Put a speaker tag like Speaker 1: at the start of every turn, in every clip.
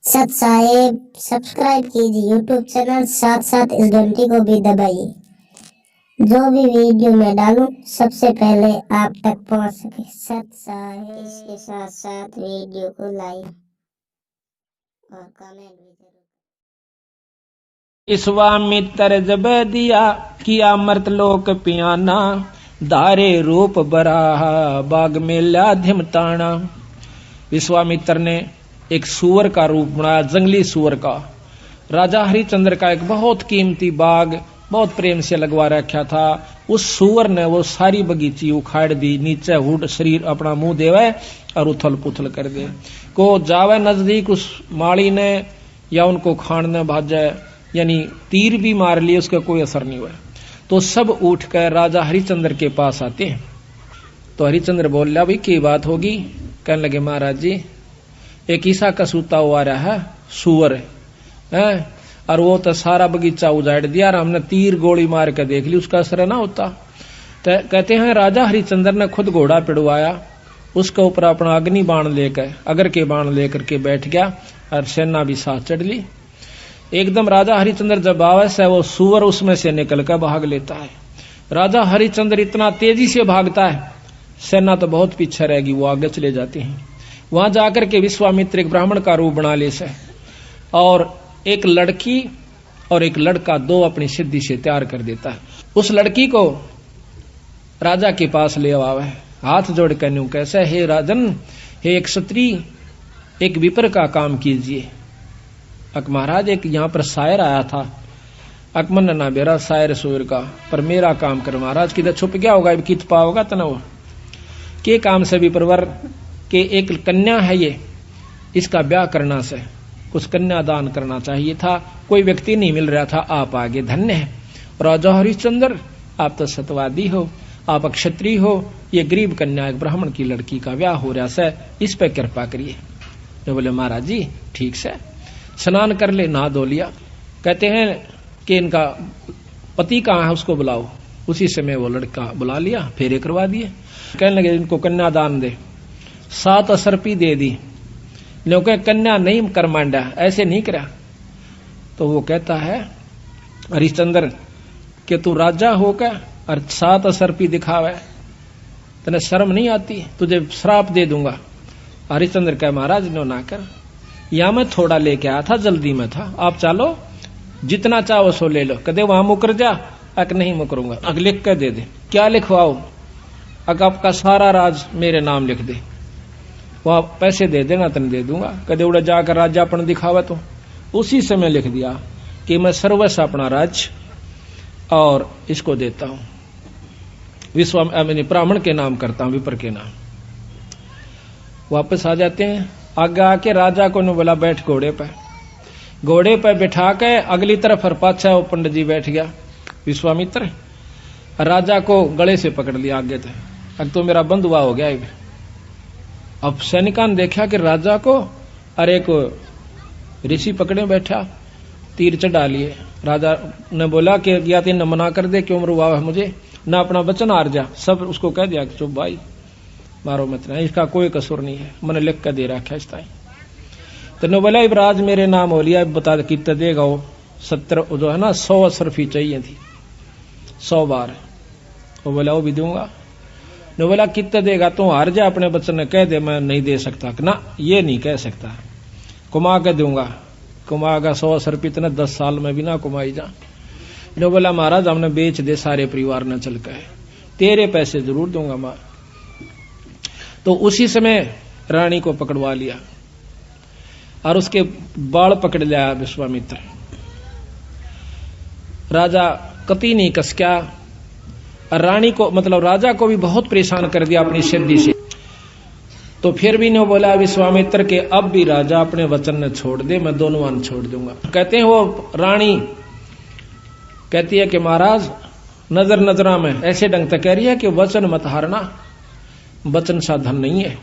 Speaker 1: सत साहेब सब्सक्राइब कीजिए YouTube channel, साथ साथ इस घंटी को भी दबाइए, जो भी वीडियो मैं डालूं सबसे पहले आप तक पहुंच सके। सत साहेब, इसके साथ साथ वीडियो को लाइक और कमेंट भी जरूर।
Speaker 2: विश्वामित्र जब दिया किया मर्तलोक पियाना, धारे रूप बराहा बाग में ल्या धिमताना। विश्वामित्र ने एक सूअर का रूप बनाया, जंगली सूअर का। राजा हरिचंद्र का एक बहुत कीमती बाग बहुत प्रेम से लगवा रखा था। उस सूअर ने वो सारी बगीची उखाड़ दी, नीचे हुड शरीर अपना मुंह देवे और उथल पुथल कर दे। को जावे नजदीक उस माली ने या उनको खाने भाजे, यानी तीर भी मार लिए, उसका कोई असर नहीं हुआ। तो सब उठकर राजा हरिचंद्र के पास आते हैं। तो हरिचंद्र बोल रहा, भाई की बात होगी? कहने लगे, महाराज जी एक ईसा का सूता हुआ रहा है सूअर है, और वो तो सारा बगीचा उजाड़ दिया और हमने तीर गोली मार के देख ली, उसका असर ना होता। तो कहते हैं राजा हरिचंद्र ने खुद घोड़ा पिड़वाया, उसके ऊपर अपना अग्नि बाण लेकर अगर के बाण लेकर के बैठ गया और सेना भी साथ चढ़ ली। एकदम राजा हरिचंद्र जब आवे से वो सूअर उसमें से निकल कर भाग लेता है। राजा हरिचंद्र इतना तेजी से भागता है, सेना तो बहुत पीछे रहेगी, वो आगे चले जाते हैं। वहां जाकर के विश्वामित्र एक ब्राह्मण का रूप बना ले से, और एक लड़की और एक लड़का दो अपनी सिद्धि से तैयार कर देता है। उस लड़की को राजा के पास ले आवे, हाथ जोड़ कर न्यू कैसे, हे राजन, हे एक क्षत्रिय, एक विपर का काम कीजिए। अक महाराज एक यहाँ पर शायर आया था, अकमन ना बेरा शायर सूर का, पर मेरा काम कर महाराज। किधर छुप गया होगा, कित पाओगा तनव के काम से विप्रवर के एक कन्या है ये, इसका ब्याह करना से कुछ कन्या दान करना चाहिए था, कोई व्यक्ति नहीं मिल रहा था, आप आगे धन्य है। राजा हरिश्चंद्र आप तो सत्यवादी हो, आप क्षत्रिय हो, ये गरीब कन्या एक ब्राह्मण की लड़की का ब्याह हो रहा है, इस पे कृपा करिए। तो बोले महाराज जी ठीक से स्नान कर ले, नहा धो लिया। कहते हैं कि इनका पति कहाँ है, उसको बुलाओ। उसी समय वो लड़का बुला लिया, फेरे करवा दिए। कहने लगे इनको कन्यादान दे, 7 असरपी दे दी, लेकिन कन्या नहीं कर मांडा, ऐसे नहीं करा। तो वो कहता है हरिश्चंद्र कि तू राजा होकर और 7 असरपी दिखावे, तेने शर्म नहीं आती, तुझे श्राप दे दूंगा। हरिश्चंद्र कहे महाराज नो ना कर, या मैं थोड़ा लेके आया था, जल्दी में था, आप चलो जितना चाहो सो ले लो। कदे वहां मुकर जा, अक नहीं मुकरूंगा, अग लिख कर दे दे। क्या लिखवाओ? अग आपका सारा राज मेरे नाम लिख दे, वह पैसे दे देना, तन दे दूंगा। कदे उड़े जाकर राज्यापन दिखावा, तो उसी समय लिख दिया कि मैं सर्वस्व अपना राज्य और इसको देता हूं, ब्राह्मण के नाम करता हूं, विपर के नाम। वापस आ जाते हैं, आगे आके राजा को ने बोला बैठ घोड़े पर। घोड़े पर बैठा के अगली तरफ और पाछा वो पंडित जी बैठ गया विश्वामित्र, राजा को गले से पकड़ लिया आगे थे, अब तो मेरा बंधुआ हो गया। अब सैनिका ने देखा कि राजा को अरे को ऋषि पकड़े बैठा, तीर चढ़ा लिए। राजा ने बोला कि या तीन मना कर दे, क्यों मरवा है मुझे, ना अपना वचन हार जा। सब उसको कह दिया कि चुप भाई, मारो मत ना, इसका कोई कसूर नहीं है, मैंने लिख कर दे रखा इस टाइम। तो ने बोला राज मेरे नाम हो लिया, बता दे कितना देगा वो। 70 जो है ना 100 असरफी चाहिए थी, 100 बार। वो बोला वो भी दूंगा। ने बोला कितना देगा? तो हार जा, अपने बच्चन ने कह दे मैं नहीं दे सकता। ना ये नहीं कह सकता, कुमा के दूंगा। कुमागा 100 असरफी इतने 10 साल में भी ना कुमाई जा। ने बोला महाराज हमने बेच दे सारे परिवार ने चल के, तेरे पैसे जरूर दूंगा मां। तो उसी समय रानी को पकड़वा लिया और उसके बाल पकड़ लिया विश्वामित्र। राजा कति नहीं कसक्या, रानी को मतलब राजा को भी बहुत परेशान कर दिया अपनी सिद्धि से। तो फिर भी ने बोला विश्वामित्र के अब भी राजा अपने वचन ने छोड़ दे, मैं दोनों वन छोड़ दूंगा। कहते हैं वो रानी कहती है कि महाराज नजर नजरा में ऐसे ढंग तक कह रही है कि वचन मत हारना, वचन साधन नहीं है,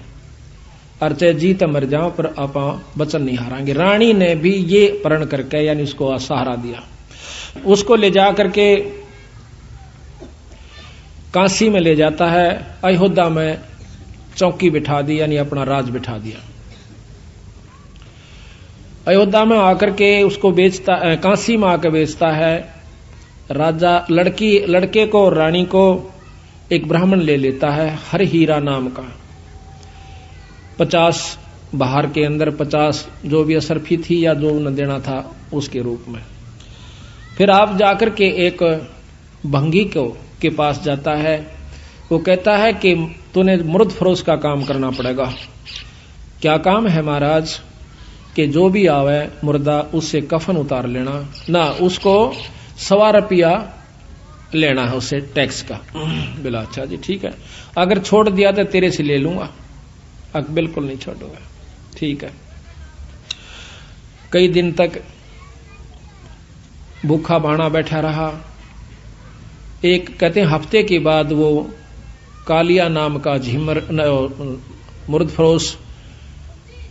Speaker 2: और चाहे जीत मर जाओ पर आप वचन नहीं हारांगे। रानी ने भी ये प्रण करके यानी उसको सहारा दिया। उसको ले जा करके काशी में ले जाता है, अयोध्या में चौकी बिठा दी, यानी अपना राज बिठा दिया। अयोध्या में आकर के उसको बेचता, काशी में आकर बेचता है। राजा लड़के को और रानी को एक ब्राह्मण ले लेता है, हर हीरा नाम का। 50 बाहर के अंदर 50 जो भी असरफी थी या जो न देना था उसके रूप में। फिर आप जाकर के एक भंगी के पास जाता है। वो कहता है कि तूने मुर्द फरोश का काम करना पड़ेगा। क्या काम है महाराज? कि जो भी आवे मुर्दा उससे कफन उतार लेना ना, उसको 1.25 रुपया लेना है उससे टैक्स का। बोला अच्छा जी ठीक है, अगर छोड़ दिया तो तेरे से ले लूंगा। बिल्कुल नहीं छोड़ूंगा। ठीक है। कई दिन तक भूखा बाणा बैठा रहा। एक कहते हैं हफ्ते के बाद वो कालिया नाम का झिमर मुर्द फरोश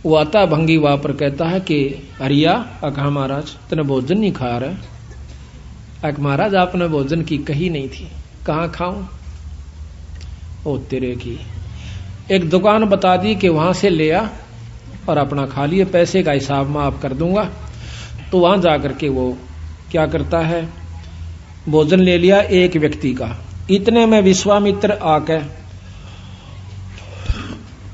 Speaker 2: वो आता भंगी वहां पर, कहता है कि हरिया कहा महाराज तने भोजन नहीं खा रहा। महाराज आपने भोजन की कही नहीं थी। कहाँ खाऊं? ओ तेरे की। एक दुकान बता दी कि वहां से ले आ और अपना खा लिए, पैसे का हिसाब मैं आप कर दूंगा। तो वहां जाकर के वो क्या करता है, भोजन ले लिया एक व्यक्ति का। इतने में विश्वामित्र आके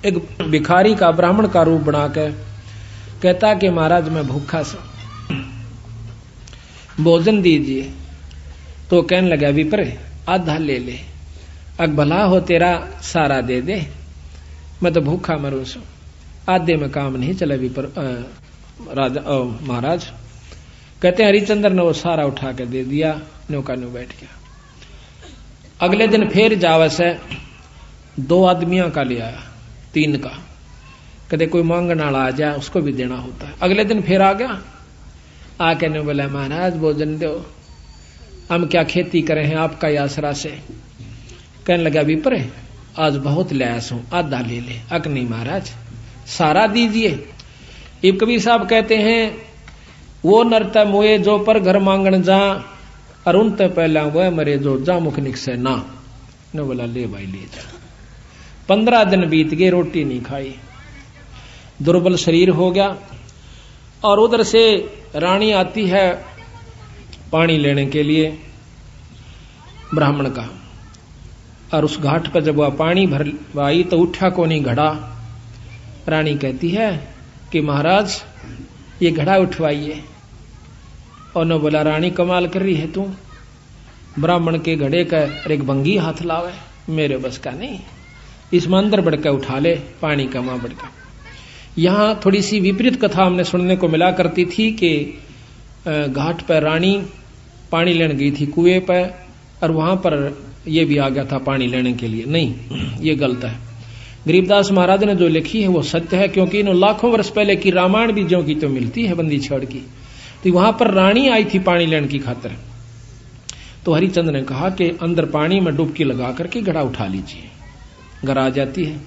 Speaker 2: एक भिखारी का ब्राह्मण का रूप बना के कहता कि महाराज मैं भूखा सा, भोजन दीजिए। तो कहने लगा विप्र आधा ले ले, भला हो तेरा सारा दे दे, मैं तो भूखा मरूं सो। आधे में काम नहीं चला विप्र राजा महाराज। कहते हैं हरिचंद्र ने वो सारा उठा के दे दिया, नौका न्यू बैठ गया। अगले दिन फिर जावस है 2 आदमियों का ले आया, 3 का। कहते कोई मांगने वाला आ जाए उसको भी देना होता है। अगले दिन फिर आ गया, आके ने बोला महाराज भोजन दो, हम क्या खेती करें हैं आपका आसरा से। कहने लगा विप्र आज बहुत लयास हूं, आधा ले ले। नहीं महाराज सारा दीजिए। एक कबीर साहब कहते हैं वो नरता मोए जो पर घर मांगन जा, अरुण ते पहला वह मरे जो जा मुख निकसे ना। ने बोला ले भाई ले जा। 15 दिन बीत गए, रोटी नहीं खाई, दुर्बल शरीर हो गया। और उधर से रानी आती है पानी लेने के लिए ब्राह्मण का, और उस घाट पर जब वह पानी भर आई तो उठा को नहीं घड़ा। रानी कहती है कि महाराज ये घड़ा उठवाइए। और न बोला रानी कमाल कर रही है तू, ब्राह्मण के घड़े का एक भंगी हाथ लावे, मेरे बस का नहीं, इसमें अंदर बढ़कर उठा ले पानी का मां बढ़कर। यहां थोड़ी सी विपरीत कथा हमने सुनने को मिला करती थी कि घाट पर रानी पानी लेने गई थी कुएं पर, और वहां पर यह भी आ गया था पानी लेने के लिए। नहीं, ये गलत है। गरीबदास महाराज ने जो लिखी है वो सत्य है, क्योंकि इन लाखों वर्ष पहले की रामायण भी ज्यों की तो मिलती है बंदी छड़ की। तो वहां पर रानी आई थी पानी लेने की खातिर। तो हरिचंद्र ने कहा कि अंदर पानी में डुबकी लगा करके घड़ा उठा लीजिए। घर आ जाती है।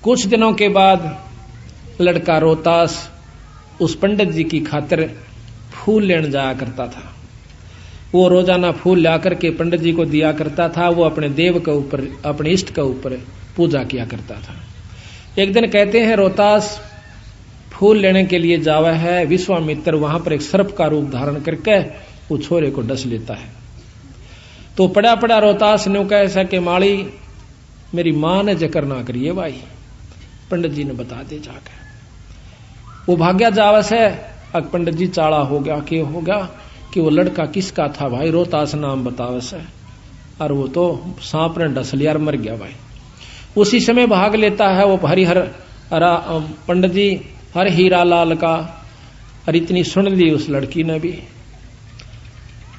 Speaker 2: कुछ दिनों के बाद लड़का रोहतास उस पंडित जी की खातिर फूल लेने जाया करता था। वो रोजाना फूल ला करके पंडित जी को दिया करता था। वो अपने देव के ऊपर, अपने इष्ट के ऊपर पूजा किया करता था। एक दिन कहते हैं रोहतास फूल लेने के लिए जावा है, विश्वामित्र वहां पर एक सर्प का रूप धारण करके वो छोरे को डस लेता है। तो पड़ा पड़ा रोहतास ने कहा ऐसा कि माली मेरी मां ने जिक्र ना करिए भाई, पंडित जी ने बता दे जाकर। वो भाग्या जावस है। अब पंडित जी चाड़ा हो गया कि हो गया कि वो लड़का किसका था भाई, रोहतास नाम बतावस है, और वो तो सांप ने डस लिया और मर गया भाई। उसी समय भाग लेता है वो हरिहर पंडित जी हर हीरा लाल का। और इतनी सुन ली उस लड़की ने भी,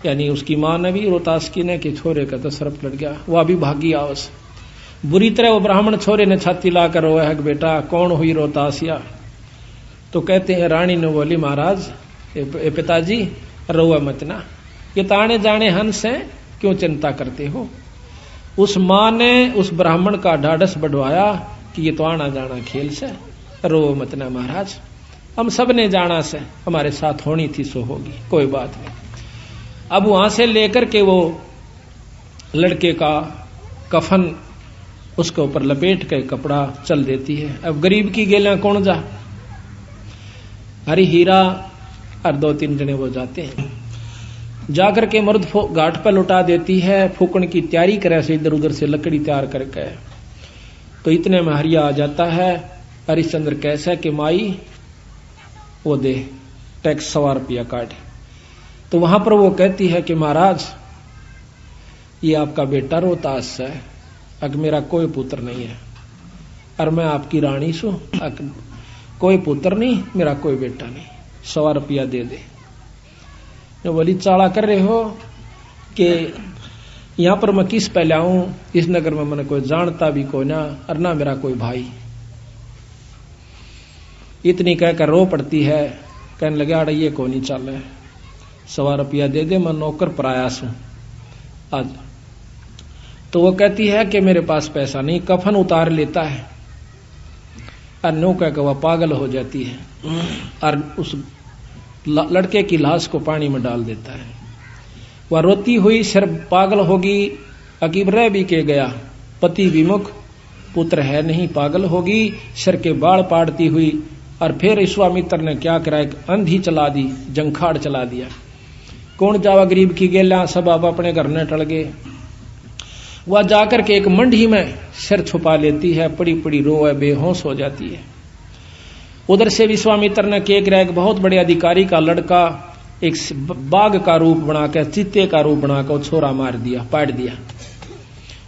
Speaker 2: यानी उसकी मां ने भी, रोहतास की ने, कि छोरे का तो सर्प लड़ गया। वह भी भागी आवस। बुरी तरह वो ब्राह्मण छोरे ने छाती लाकर रोया है कि बेटा कौन हुई रोहतासिया। तो कहते हैं रानी ने बोली महाराज पिताजी रोआ मत ना, ये ताने जाने हंस हैं, क्यों चिंता करते हो। उस मां ने उस ब्राह्मण का ढाढ़स बढ़वाया कि ये तो आना जाना खेल से, रो मत ना महाराज, हम सब ने जाना से, हमारे साथ होनी थी सो होगी, कोई बात नहीं। अब वहां से लेकर के वो लड़के का कफन उसके ऊपर लपेट के कपड़ा चल देती है। अब गरीब की गेला कौन जा। हरी हीरा और 2-3 जने वो जाते हैं। जाकर के मर्द घाट पर लुटा देती है, फूकण की तैयारी करे से इधर उधर से लकड़ी तैयार करके। तो इतने में हरिया आ जाता है। हरिश्चंद्र कैसा कि माई वो दे टैक्स 100 रुपया काट। तो वहां पर वो कहती है कि महाराज ये आपका बेटा रोहतास है, अग मेरा कोई पुत्र नहीं है और मैं आपकी रानी सू, कोई पुत्र नहीं, मेरा कोई बेटा नहीं, 100 रुपया दे दे। जो बोली चाला कर रहे हो कि यहां पर मैं किस पे लाऊं, इस नगर में मैंने कोई जानता भी को ना और ना मेरा कोई भाई। इतनी कहकर रो पड़ती है, कहने लगे अड़ ये को नहीं चल है, 100 रुपया दे दे, मैं नौकर प्रयास हूं आज। तो वो कहती है कि मेरे पास पैसा नहीं, कफन उतार लेता है और नो कहकर वह पागल हो जाती है और उस लड़के की लाश को पानी में डाल देता है। वह रोती हुई सिर पागल होगी, अकीब रह भी के गया, पति विमुख, पुत्र है नहीं, पागल होगी, सिर के बाल पाड़ती हुई। और फिर विश्वामित्र ने क्या करा, एक अंधी चला दी, जंखाड़ चला दिया। कौन जावा गरीब की गेला, सब आप अपने घर न टल गए। वह जाकर के एक मंडी में सिर छुपा लेती है, पड़ी पड़ी रोए, बेहोश हो जाती है। उधर से विश्वामित्र ने क्या करा, एक बहुत बड़े अधिकारी का लड़का एक बाघ का रूप बनाकर, चीते का रूप बनाकर छोरा मार दिया, पाट दिया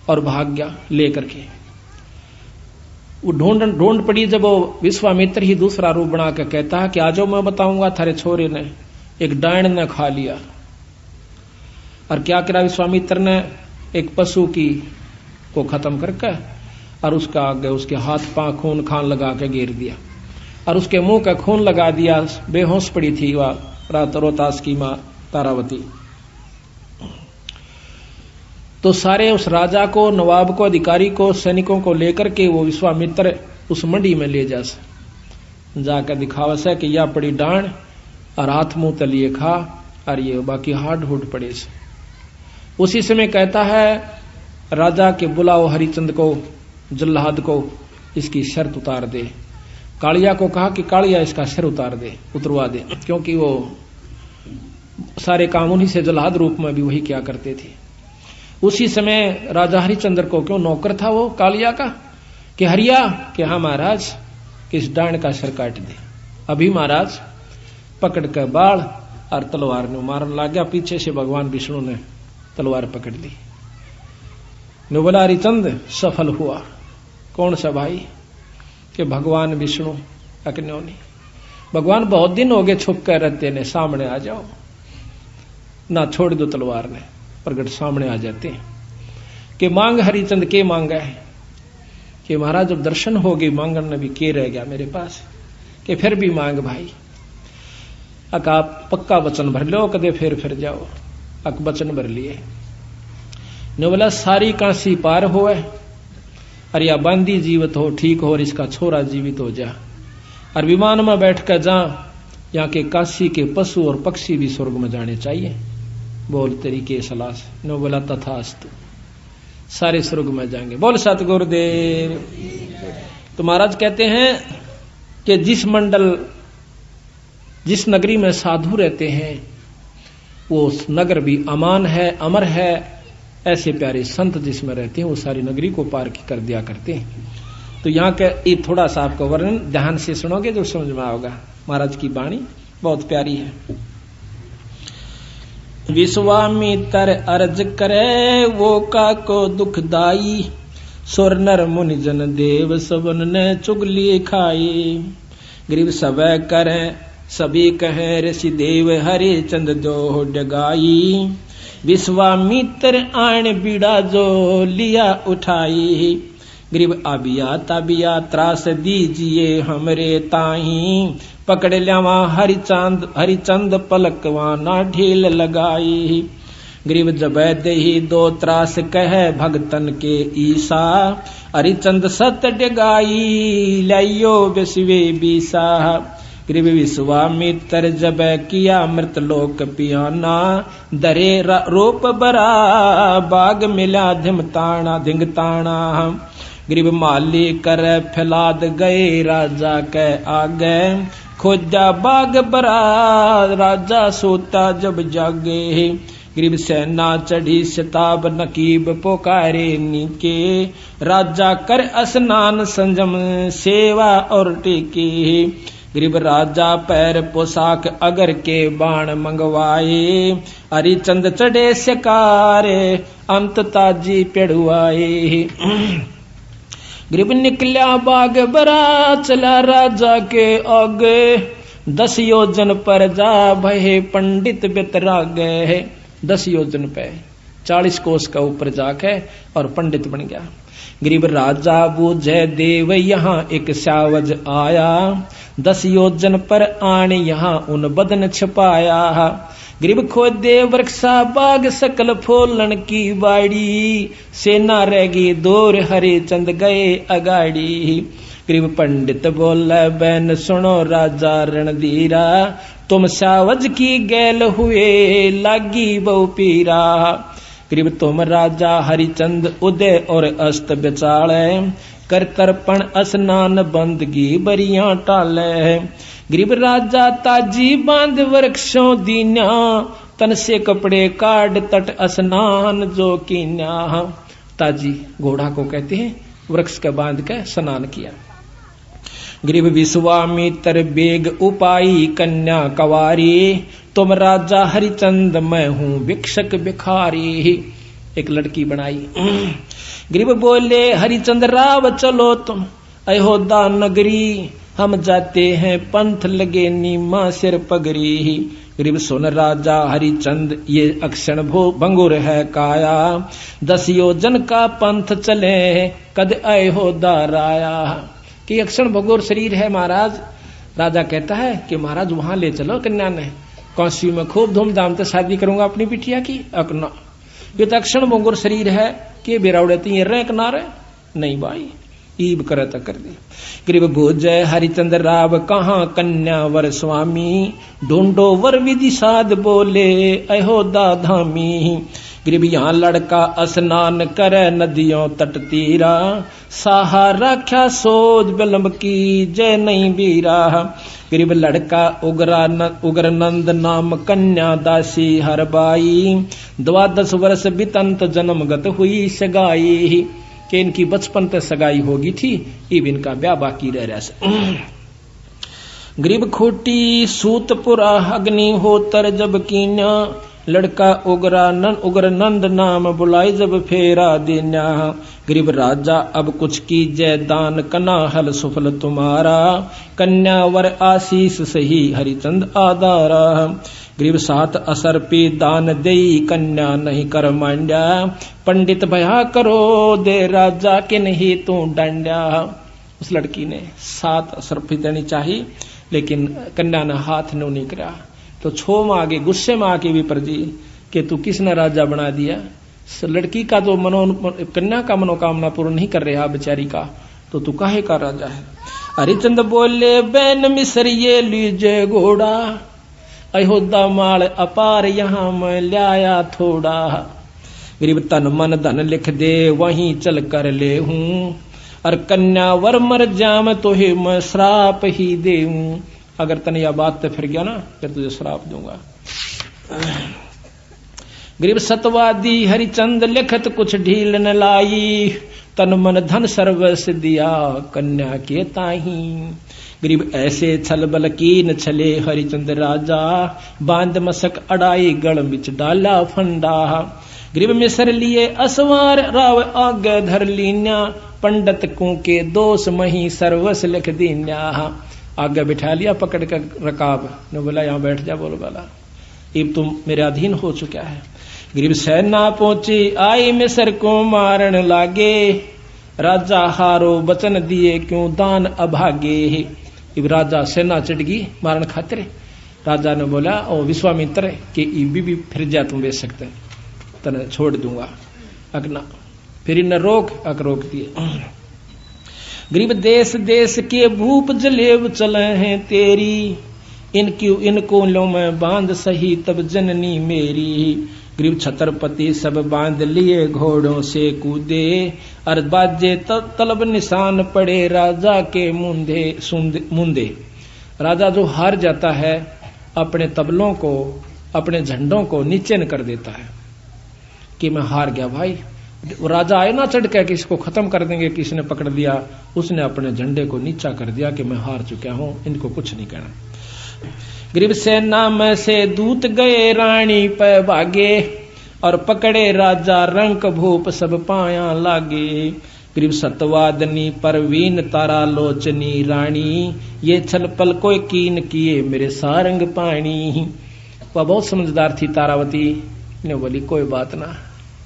Speaker 2: और भाग गया लेकर के। वो ढूंढ पड़ी, जब वो विश्वामित्र ही दूसरा रूप बनाकर कहता है कि आजो मैं बताऊंगा थारे छोरे ने एक डायन ने खा लिया। और क्या करा विश्वामित्र ने, एक पशु की को खत्म करके और उसका आगे उसके हाथ पांव खून खान लगा के घेर दिया और उसके मुंह का खून लगा दिया। बेहोश पड़ी थी वह रोहतास की मां तारावती। तो सारे उस राजा को, नवाब को, अधिकारी को, सैनिकों को लेकर के वो विश्वामित्र उस मंडी में ले जाकर दिखावा से कि यह पड़ी डांड और हाथ मुंह तलिए खा और ये बाकी हाड हुड पड़े से। उसी समय कहता है राजा के बुलाओ हरिचंद को, जल्लाद को, इसकी शर्त उतार दे। कालिया को कहा कि कालिया इसका सिर उतरवा दे, क्योंकि वो सारे काम उन्हीं से जल्लाद रूप में भी वही क्या करते थे। उसी समय राजा हरिचंद्र को, क्यों नौकर था वो कालिया का, कि हरिया कि हाँ महाराज, इस डांड का सिर काट दे। अभी महाराज पकड़ कर बाल और तलवार ने मारने लग गया। पीछे से भगवान विष्णु ने तलवार पकड़ ली। ने बोला हरिचंद सफल हुआ। कौन सा भाई, कि भगवान विष्णु। अकन्योनी भगवान बहुत दिन हो गए छुप कर रहते ने, सामने आ जाओ ना, छोड़ दो तलवार ने, प्रगट सामने आ जाते हैं। कि मांग हरिचंद के मांगा है, कि महाराज जब दर्शन हो गए मांगन ने भी के रह गया मेरे पास, कि फिर भी मांग भाई। अक आप पक्का वचन भर लो, कदे फिर जाओ। अक वचन भर लिए। ने बोला सारी काशी पार होए और या बांदी जीवित हो, ठीक हो, और इसका छोरा जीवित हो जा, और विमान में बैठ कर जा, यहाँ के काशी के पशु और पक्षी भी स्वर्ग में जाने चाहिए। बोल तेरी के सलाह से। नो बोला तथास्तु, सारे स्वर्ग में जाएंगे। बोल सतगुरुदेव। तो महाराज कहते हैं कि जिस नगरी में साधु रहते हैं वो नगर भी अमान है, अमर है। ऐसे प्यारे संत जिसमें रहते हैं वो सारी नगरी को पार कर दिया करते हैं। तो यहाँ का ये थोड़ा सा आपको वर्णन ध्यान से सुनोगे जो समझ में आओगा। महाराज की वाणी बहुत प्यारी है। विश्वामित्र अर्ज करे वो का को दुखदाई, सुर नर मुनि जन देव सबन ने चुगली खाई। गरीब सब करे सभी कहे ऋषि देव, हरे चंद जो डगाई। विश्वामित्र आण बीड़ा जो लिया उठाई। गरीब आबिया ताबिया त्रास दीजिए हमरे ताही। पकड़ ल्यावा हरिचंद पलकवा ना ढील लगाई। गरीब जब दही दो त्रास कह भगतन के ईसा। हरिचंद सत डगाई लाइयो विश्वे बीसा। गरीब विश्वामित्र जब किया मृतलोक पियाना। दरे रूप बरा बाग मिला धिंगताना। गरीब माली कर फैलाद गए राजा के आगे। खोजा बाग बरा राजा सोता जब जागे। गरीब सेना चढ़ी शताब नकीब पुकारे नीके। राजा कर स्नान संजम सेवा और टेके। गरीब राजा पैर पोशाक अगर के बाण मंगवाए। हरिचंद चढ़े शिकारे अंत ताजी पेड़ुआए। गरीब निकल्या बाग बरा चला राजा के आगे। 10 योजन पर जा भये पंडित बितरागे। 10 योजन पे 40 कोस का ऊपर जाके और पंडित बन गया। गरीब राजा बूझे देव यहाँ एक सावज आया। 10 योजन पर आने यहाँ उन बदन छिपाया। गरीब खोदे वृक्षा बाग सकल फूलन की बाड़ी। सेना रहेगी दूर हरिचंद गए अगाड़ी। गरीब पंडित बोले बैन सुनो राजा रणधीरा। तुम सावज की गैल हुए लागी बहु पीरा। गरीब तुम राजा हरिचंद उदय और अस्त बिचाले। कर तर्पण स्नान बंदगी बरियां टाले। गरीब राजा ताजी बांध वृक्षों दीन्या। तन से कपड़े काट तट स्नान जो कीन्या। ताजी घोड़ा को कहते हैं, वृक्ष के बांध के स्नान किया। गरीब विश्वामित्र बेग उपाई कन्या कवारी। तुम राजा हरिचंद मैं हूं भिक्षक भिखारी। एक लड़की बनाई। गरीब बोले हरिचंद राव चलो तुम अयोध्या नगरी। हम जाते हैं पंथ लगे नीमा सिर पगरी। गरीब सुन राजा हरिचंद ये अक्षण भंगुर है काया। 10 योजन का पंथ चले कद अयोध्या राया। कि अक्षण भंगुर शरीर है महाराज। राजा कहता है कि महाराज वहां ले चलो कन्या ने। काशी में खूब धूमधाम से शादी करूंगा अपनी बिटिया की। अकना ये तो अक्षण भंगुर शरीर है कि बिरावड़ती रे किनारे नहीं भाई ईब करे तो कर दी। गरीब भोजय हरिचंद राव कहाँ कन्या वर स्वामी। ढूंढो वर विधि साध बोले अयोध्या धामी। गरीब यहाँ लड़का स्नान करे नदियों तट तीरा। साहा राख्या सोच बिलम्ब की जय नहीं बीरा। गरीब लड़का उग्र नंद नाम कन्या दासी हर बाई। 12 वर्ष बितंत जन्मगत हुई सगाई। कि इनकी बचपन तक सगाई होगी थी, इब इनका ब्याह बाकी रह रहा। गरीब खोटी सूतपुरा अग्नि होतर जब कीन्या। लड़का उग्र नंद नाम बुलाई जब फेरा देन्या। गरीब राजा अब कुछ कीजय दान कना हल सुफल तुम्हारा। कन्या वर आशीष सही हरिचंद आधारा। गरीब 7 असर पे दान देई कन्या नहीं कर मांड्या। पंडित भया करो दे राजा के नहीं तू डांड्या। उस लड़की ने 7 असर पे देनी चाहिए लेकिन कन्या ने हाथ नहीं करा। तो छो में आगे गुस्से में आके भी प्रजी कि तू किसने राजा बना दिया। लड़की का तो कन्या का मनोकामना पूर्ण नहीं कर रहा बेचारी का, तो तू काहे का राजा है। हरिचंद बोले बैन मिसरिये लीजे घोड़ा। अयोध्या माल अपार यहाँ मैं लाया थोड़ा। गरीब तन मन धन लिख दे वहीं चल कर ले हूं। और कन्या वर मर जाम तो ही मैं श्राप ही दे। अगर तने यह बात तो फिर गया ना फिर तुझे श्राप दूंगा। गरीब सतवादी हरिचंद लिखत कुछ ढील न लाई। तन मन धन सर्वस दिया कन्या के ताही। गरीब ऐसे छल बल कीन छले हरिचंद राजा। बांध मसक अड़ाई गढ़ बिच डाला फंडा। गरीब मिसर लिए असवार राव आगे धर लीन्या। पंडित को के दोष मही सर्वस लिख दीन्या। आगे बिठा लिया पकड़ कर रकाब ने बोला यहाँ बैठ जा। बोल वाला अब तुम मेरे अधीन हो चुका है। गरीब सेना पहुंची आई मिसर को मारन लागे। राजा हारो वचन दिए क्यों दान अभागे। इब राजा सेना चढ़ गई मारन खातिर। राजा ने बोला ओ विश्वामित्र कि इबी भी फिर जा तुम बेच सकते तने छोड़ दूंगा। अगना फिर न रोक अक रोक दिए। गरीब देश देश के भूप जलेब चले हैं तेरी। इनको लो मैं बांध सही तब जननी मेरी। गरीब छत्रपति सब बांध लिए घोड़ों से कूदे। और बाजे तलब निशान पड़े राजा के मुंदे। राजा जो हार जाता है अपने तबलों को, अपने झंडों को नीचे न कर देता है कि मैं हार गया भाई। राजा आए ना चढ़ के कि इसको खत्म कर देंगे, किसने पकड़ लिया, उसने अपने झंडे को नीचा कर दिया कि मैं हार चुका हूं, इनको कुछ नहीं कहना। ग्रीव सेना में से दूत गए रानी पे भागे, और पकड़े राजा रंक भूप सब पाया लागे। ग्रीव सतवादनी परवीन तारा लोचनी रानी, ये छल पल कोई कीन किए मेरे सारंग पानी। वह बहुत समझदार थी तारावती ने बोली कोई बात ना,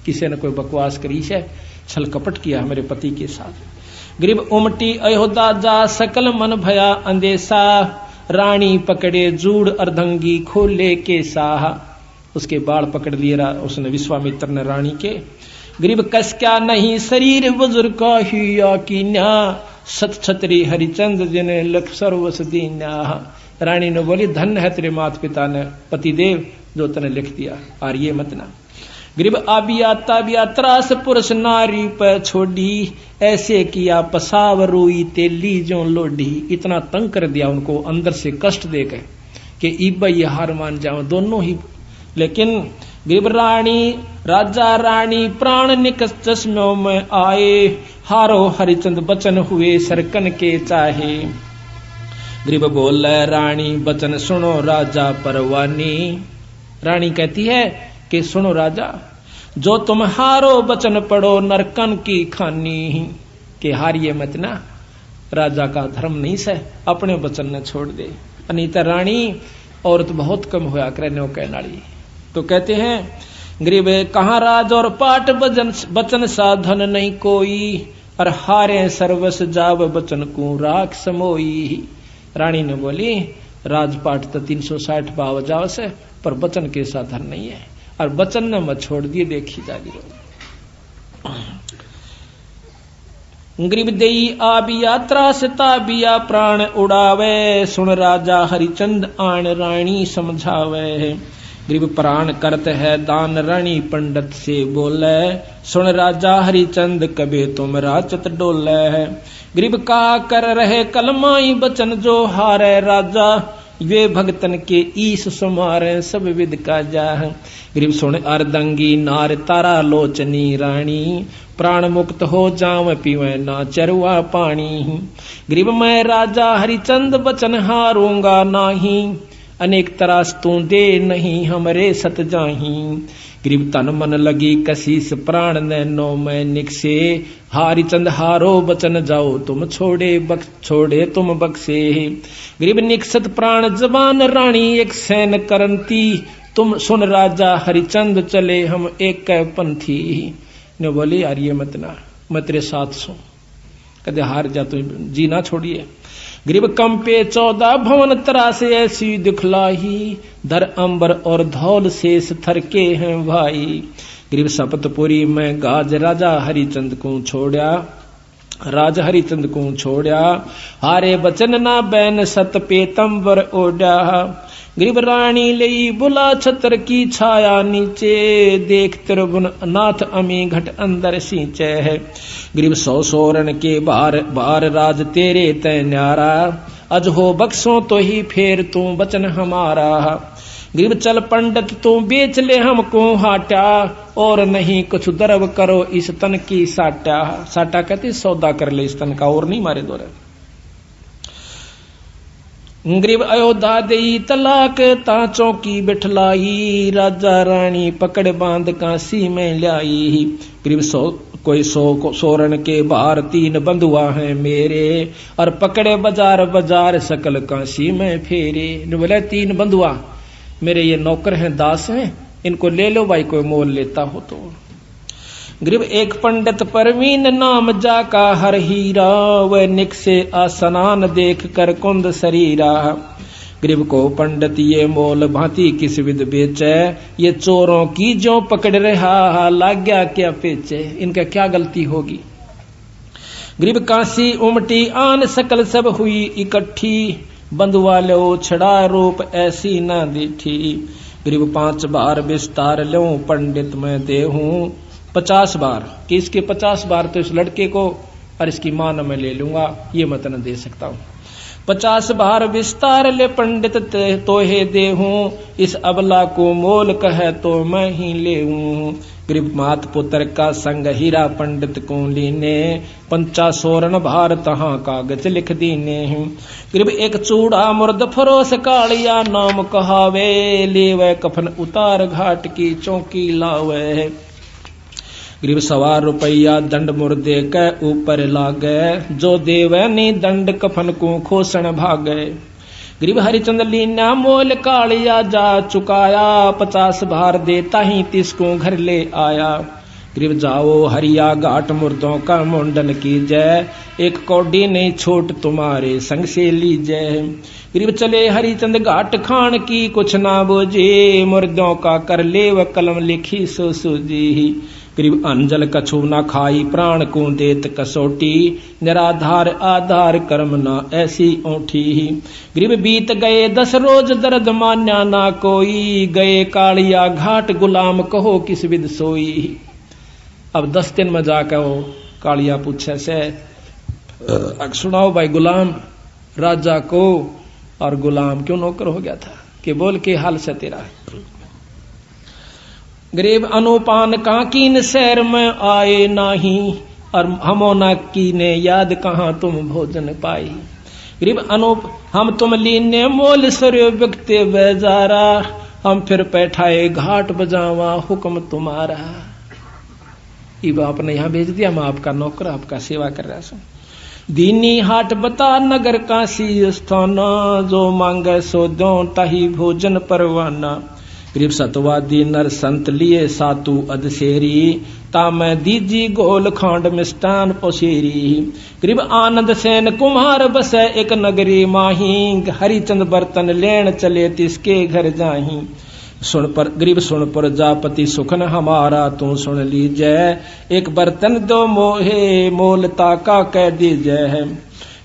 Speaker 2: किसी ने कोई बकवास करी है, छल कपट किया मेरे पति के साथ। ग्रीब उमटी अयोध्या जा सकल मन भया अंदेशा, रानी पकड़े जूड़ अर्धंगी खोले के साहा। उसके बाल पकड़ लिए उसने विश्वामित्र ने रानी के। ग्रीब कस क्या नहीं शरीर बुजुर्ग का हिया कीन्या, सत छतरी हरिचंद जिने लख सर्वस दीन्या। रानी ने बोली धन्य है तेरे माता पिता ने, पतिदेव जो तने लिख दिया, और ये मत ना। ग्रीब आबिया ताबिया त्रास पुरुष नारी पर छोड़ी, ऐसे किया पसाव रोई तेली जो लोढ़ी। इतना तंग कर दिया उनको अंदर से कष्ट देकर कि इब्बा ये हार मान जाओ दोनों ही। लेकिन ग्रीब रानी राजा रानी प्राण निकस चश्मों में आए, हारो हरिचंद बचन हुए सरकन के चाहे। ग्रीब बोल रानी बचन सुनो राजा परवानी। रानी कहती है कि सुनो राजा, जो तुम हारो बचन पढ़ो नरकन की खानी। के हारिए मत ना, राजा का धर्म नहीं से, अपने बचन ने छोड़ दे। अनीता रानी औरत बहुत कम होया करे नो कहनाड़ी। तो कहते हैं ग्रीब कहाँ राज और पाठ बचन साधन नहीं कोई, और हारे सर्वस जाव बचन को राख समोई। रानी ने बोली राजपाट तो 360 पाव जाव से, पर बचन के साधन नहीं है, और बचन ने मत छोड़ दिए, देखी जागी। ग्रीब देई आबिया त्रास ताबिया प्राण उड़ावे, सुन राजा हरिचंद आन रानी समझावे। ग्रीब प्राण करत है दान रानी पंडित से बोले, सुन राजा हरिचंद कबे तुम राचत डोले। ग्रीब का कर रहे कलमाई बचन जो हारे राजा, वे भगतन के ईश सुमारे सब विद का जा। ग्रीब सुन अर्दंगी नार तारा लोचनी रानी, प्राण मुक्त हो जाव पीवे ना चरुआ पानी। ग्रीब मैं राजा हरिचंद बचन हारूंगा नाही, अनेक तरास तू दे नहीं हमरे सत जाही। ग्रीब तन मन लगी कसीस प्राण नैनो में निकसे, हरिचंद हारो बचन जाओ तुम छोड़े तुम बक्से। ग्रीब निकसत प्राण जबान रानी एक सैन करंती, तुम सुन राजा हरिचंद चले हम एक पंथी। ने बोली यार ये मत ना, मैं तेरे साथ सो, कदे हार जा तो जी ना छोड़िए। ग्रीब कंपे 14 भवन त्रास ऐसी दिखलाही, धर अंबर और धौल शेष थरके हैं भाई। ग्रीब सपतपुरी में गाज राजा हरिचंद को छोड़ा, राज हरिचंद को छोड़ा, हारे बचन ना बैन सत पेतंबर ओढ़ा। ग्रीब रानी लई बुला छतर की छाया नीचे, देख त्रिभुवन नाथ अमी घट अंदर सींचे है। ग्रीब 100 सोरन के बार राज तेरे तय न्यारा, अज हो बक्सों तो ही फेर तू बचन हमारा। ग्रीब चल पंडित तू बेच ले हमको हाटा, और नहीं कुछ दरब करो इस तन की साटा। साटा कहते सौदा कर ले इस तन का, और नहीं मारे दो। ग्रीब अयोध्या देई तलाक ता चौकी बिठलाई, राजा रानी पकड़ बांध काशी में लाई। ग्रीब 100 सोरन के बार 3 बंधुआ हैं मेरे, और पकड़े बाजार बाजार सकल काशी में फेरे। बोले 3 बंधुआ मेरे ये नौकर हैं, दास हैं, इनको ले लो भाई, कोई मोल लेता हो तो। ग्रीब एक पंडित परवीन नाम जाका हर हीरा, वह निक से आसनान देख कर कुंद शरीरा। ग्रीब को पंडित ये मोल भांति किस विद बेचे, ये चोरों की जो पकड़ रहा लाग गया क्या पेचे। इनका क्या गलती होगी। ग्रीब काशी उमटी आन सकल सब हुई इकट्ठी, बंधुआ लो छड़ा रूप ऐसी न दीठी। ग्रीब 5 बार विस्तार लो पंडित में देहूं, 50 बार कि इसके 50 बार तो इस लड़के को और इसकी मां न मैं ले लूंगा, ये मत न दे सकता हूं। 50 भार विस्तार ले पंडित तोहे देहूं, इस अबला को मोल कहे तो मैं ही लेऊं। गरीब मात पुत्र का संग हीरा पंडित को लीने, 50 सोरन भार तहां कागज लिख दीने। गरीब एक चूड़ा मुर्द फरोस कालिया नाम कहावे, लेवे कफन उतार घाट की चौकी लावे। गरीब 1.25 रुपया दंड मुर्दे के ऊपर लागे, जो देवे नी दंड कफन को खोसन भागे। गरीब हरिचंद लीना मोल कालिया जा चुकाया, 50 भार देता ही 30 को घर ले आया। गरीब जाओ हरिया घाट मुर्दों का मुंडन कीजय, एक कौडी नहीं छोट तुम्हारे संग से लीजय। गरीब चले हरिचंद घाट खान की कुछ ना बोझे, मुर्दों का कर ले व कलम लिखी सो सूझी। गरीब अंजल कछु ना खाई प्राण को देत कसोटी, निराधार आधार कर्म ना ऐसी ओठी। गरीब बीत गए 10 रोज दर्द मान्या ना कोई, गए कालिया घाट गुलाम कहो किस विद सोई। अब 10 दिन में जाकर वो कालिया पूछे से सुनाओ भाई गुलाम, राजा को और गुलाम क्यों नौकर हो गया था, कि बोल के हाल से तेरा। गरीब अनुपान काकीन शहर में आए नाही, और हमोना की ने याद कहां तुम भोजन पाई। गरीब अनूप हम तुम लीने मोल सर्यो व्यक्ति बेजारा, हम फिर बैठाए घाट बजावा हुक्म तुम्हारा। इब आपने यहां भेज दिया, मैं आपका नौकर आपका सेवा कर रहा हूं। दीनी हाट बता नगर काशी स्थाना, जो मांगे सो दो ताही भोजन परवाना। गरीब सतवादी नर संत लिए सातु अधसेरी, तामै दीजी गोल खांड मिष्टान पोसेरी। गरीब आनंद सेन कुम्हार बसे एक नगरी माही, हरिचंद बर्तन लेन चले तिसके घर जाही। सुन पर गरीब सुन पर जापति सुखन हमारा तू सुन लीजय, एक बर्तन दो मोहे मोलता का कह दीजय।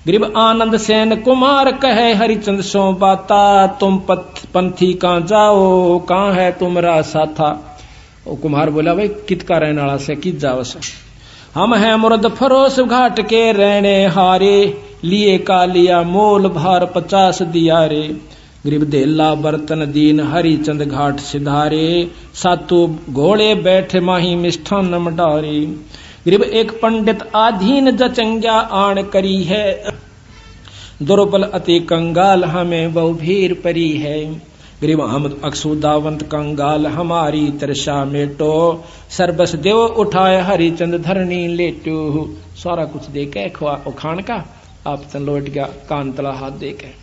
Speaker 2: गरीब आनंद सेन कुमार कहे हरिचंद सो बाता, तुम पंथी कहां जाओ कहां है तुमरा साथा। ओ कुमार बोला भाई कित का रहने वाला से कित जाओ से। हम हैं मुर्द फरोस घाट के रहने हारे, लिए कालिया मोल भार 50 दिया रे। गरीब देला बर्तन दीन हरिचंद घाट सिधारे, सातु घोड़े बैठे माही मिष्ठान मडारे। गरीब एक पंडित आधीन जचंग्या आण करी है, दुर्बल अति कंगाल हमें बहु भीर परी है। गरीब हम अक्षुदावंत कंगाल हमारी तरसा मेटो, सर्वस देव उठाए हरिचंद धरनी लेटो। सारा कुछ दे के खान का आप तन लौट गया कान तला हाथ दे के।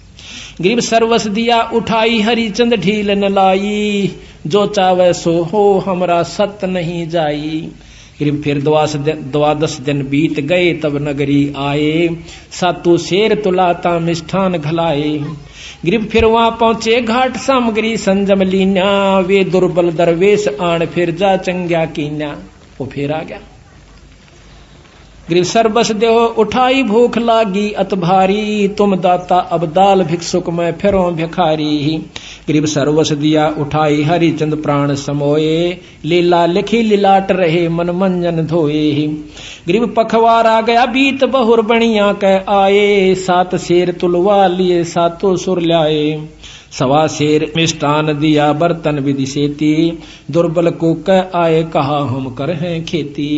Speaker 2: गरीब सर्वस दिया उठाई हरिचंद ढील न लाई, जो चावे सो हो हमरा सत नहीं जाई। गरीब फिर 12 दिन बीत गए तब नगरी आए, सातु शेर तुलाता मिष्ठान घलाए। गरीब फिर वहां पहुंचे घाट सामग्री संजम लीना, वे दुर्बल दरवेश आण फिर जा चंग्या कीना। वो फिर आ गया। गरीब सर्वस देव उठाई भूख लागी अत भारी, तुम दाता अब दाल भिक्षुक में फिरो भिखारी। गरीब सर्वस दिया उठाई हरिचंद प्राण समोए, लीला लिखी लिलाट रहे मन मंजन धोए। गरीब पखवार आ गया बीत बहुर बणिया कह आए, 7 शेर तुलवा लिए सातों सुर ल्याए। 1.25 शेर मिष्टान दिया बर्तन विधि सेती, दुर्बल को कह आए कहा हम कर हैं खेती।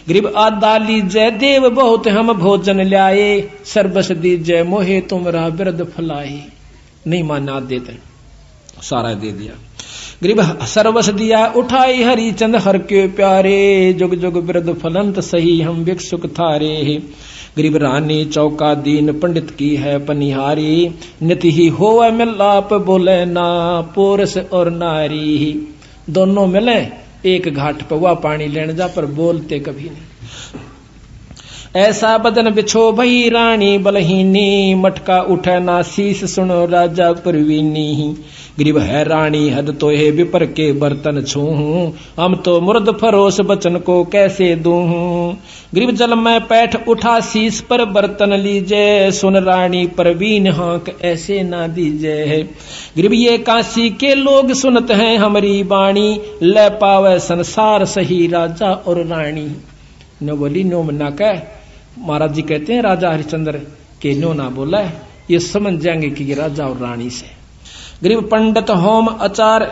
Speaker 2: गरीब आदा लीजय देव बहुत हम भोजन ल्याए, सर्वस दीजय मोहे तुमरा बिरद फलाए। नहीं माना देते सारा दे दिया। गरीब सर्वस दिया उठाई हरिचंद हर के प्यारे, जुग जुग बिरद फलंत सही हम भिक्षुक थारे। गरीब रानी चौका दीन पंडित की है पनिहारी, निति ही होवे मिलाप बोले ना पोरस और नारी। दोनों मिले एक घाट पर हुआ पानी लेने जा पर बोलते कभी नहीं। ऐसा बदन बिछो भई रानी बलहीनी, मटका उठे ना शीस सुनो राजा परवीनी। गरीब है रानी हद तो है विपर के बर्तन छूहूं, हम तो मुर्द फरोस बचन को कैसे दूहूं। गरीब जल में पैठ उठा शीस पर बर्तन लीजे, सुन रानी परवीन हाँक ऐसे ना दीजे। गरीब ये काशी के लोग सुनते हैं हमारी बाणी, ले पावे संसार सही राजा और रानी। नो बोली नो मना कह। महाराज जी कहते हैं राजा हरिश्चंद्र के नो ना बोला है, ये समझ जाएंगे कि ये राजा और रानी से। गरीब पंडित होम आचार,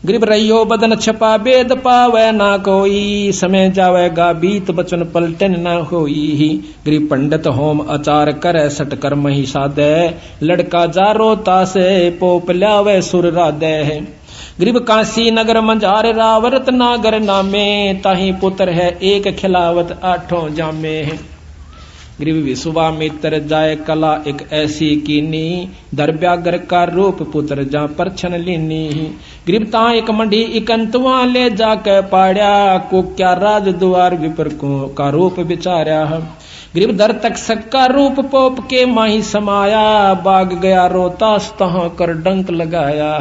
Speaker 2: गरीब रहियो बदन छपा वेद पावे ना कोई, समय जावेगा बीत बचन पलटन ना होई। गरीब पंडित होम आचार करे सट कर्म ही साधे, लड़का जारो तासे पोप ल्यावे सुर राधे। गरीब काशी नगर मंझार रावरत नागर नामे, ताही पुत्र है एक खिलावत आठों जामे। गरीब विश्वामित्र जाय कला एक ऐसी कीनी, धर व्यागर का रूप पुत्र जा परछन लीनी। गरीब ता एक मंडी इकंतवा ले जाके पाड़या, को क्या राज द्वार विपर को का रूप विचार्या। गरीब दर तक सक्का रूप पोप के माही समाया, बाग गया रोतास तहाँ कर डंक लगाया।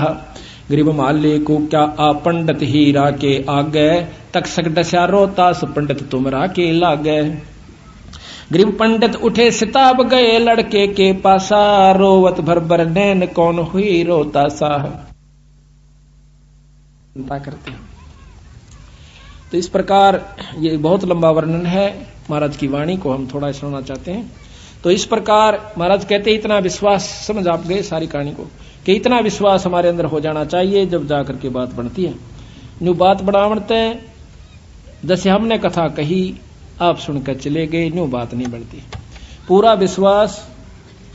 Speaker 2: गरीब माले को क्या आ पंडित हीरा के आगे, तक सक डस्या रोतास पंडित तुमरा के लागे। गरीब पंडित उठे सिताब गए लड़के के पासा, रोवत भर भर नैन कौन हुई रोता सा। करते हैं तो इस प्रकार ये बहुत लंबा वर्णन है, महाराज की वाणी को हम थोड़ा सुनना चाहते हैं। तो इस प्रकार महाराज कहते इतना विश्वास, समझ आप गए सारी कहानी को, कि इतना विश्वास हमारे अंदर हो जाना चाहिए जब जाकर के बात बनती है। न्यू बात बढ़ावते जैसे हमने कथा कही आप सुनकर चले गए, न्यू बात नहीं बनती। पूरा विश्वास,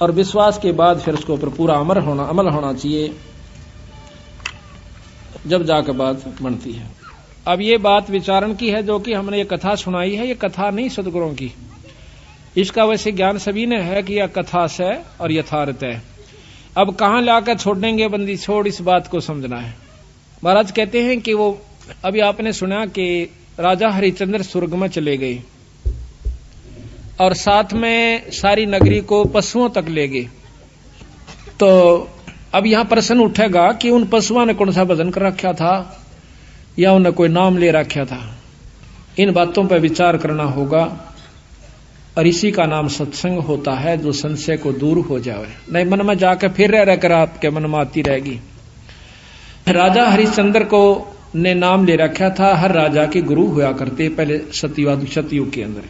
Speaker 2: और विश्वास के बाद फिर उसके ऊपर पूरा अमल होना चाहिए, जब जाकर बात बनती है। अब ये बात विचारण की है जो कि हमने ये कथा सुनाई है, ये कथा नहीं सदगुरुओं की। इसका वैसे ज्ञान सभी ने है कि यह कथा से और यथार्थ है। अब कहां लाकर छोड़ेंगे बंदी छोड़, इस बात को समझना है। महाराज कहते हैं कि वो अभी आपने सुना कि राजा हरिश्चंद्र स्वर्ग में चले गए और साथ में सारी नगरी को पशुओं तक ले गए। तो अब यहां प्रश्न उठेगा कि उन पशुओं ने कौन सा भजन कर रखा था या उन्हें कोई नाम ले रखा था। इन बातों पर विचार करना होगा, और इसी का नाम सत्संग होता है, जो संशय को दूर हो जाए। नहीं मन में जाकर फिर रहकर आपके मन में आती रहेगी। राजा हरिश्चंद्र को ने नाम ले रखा था, हर राजा के गुरु हुआ करते पहले सतयुग के अंदर।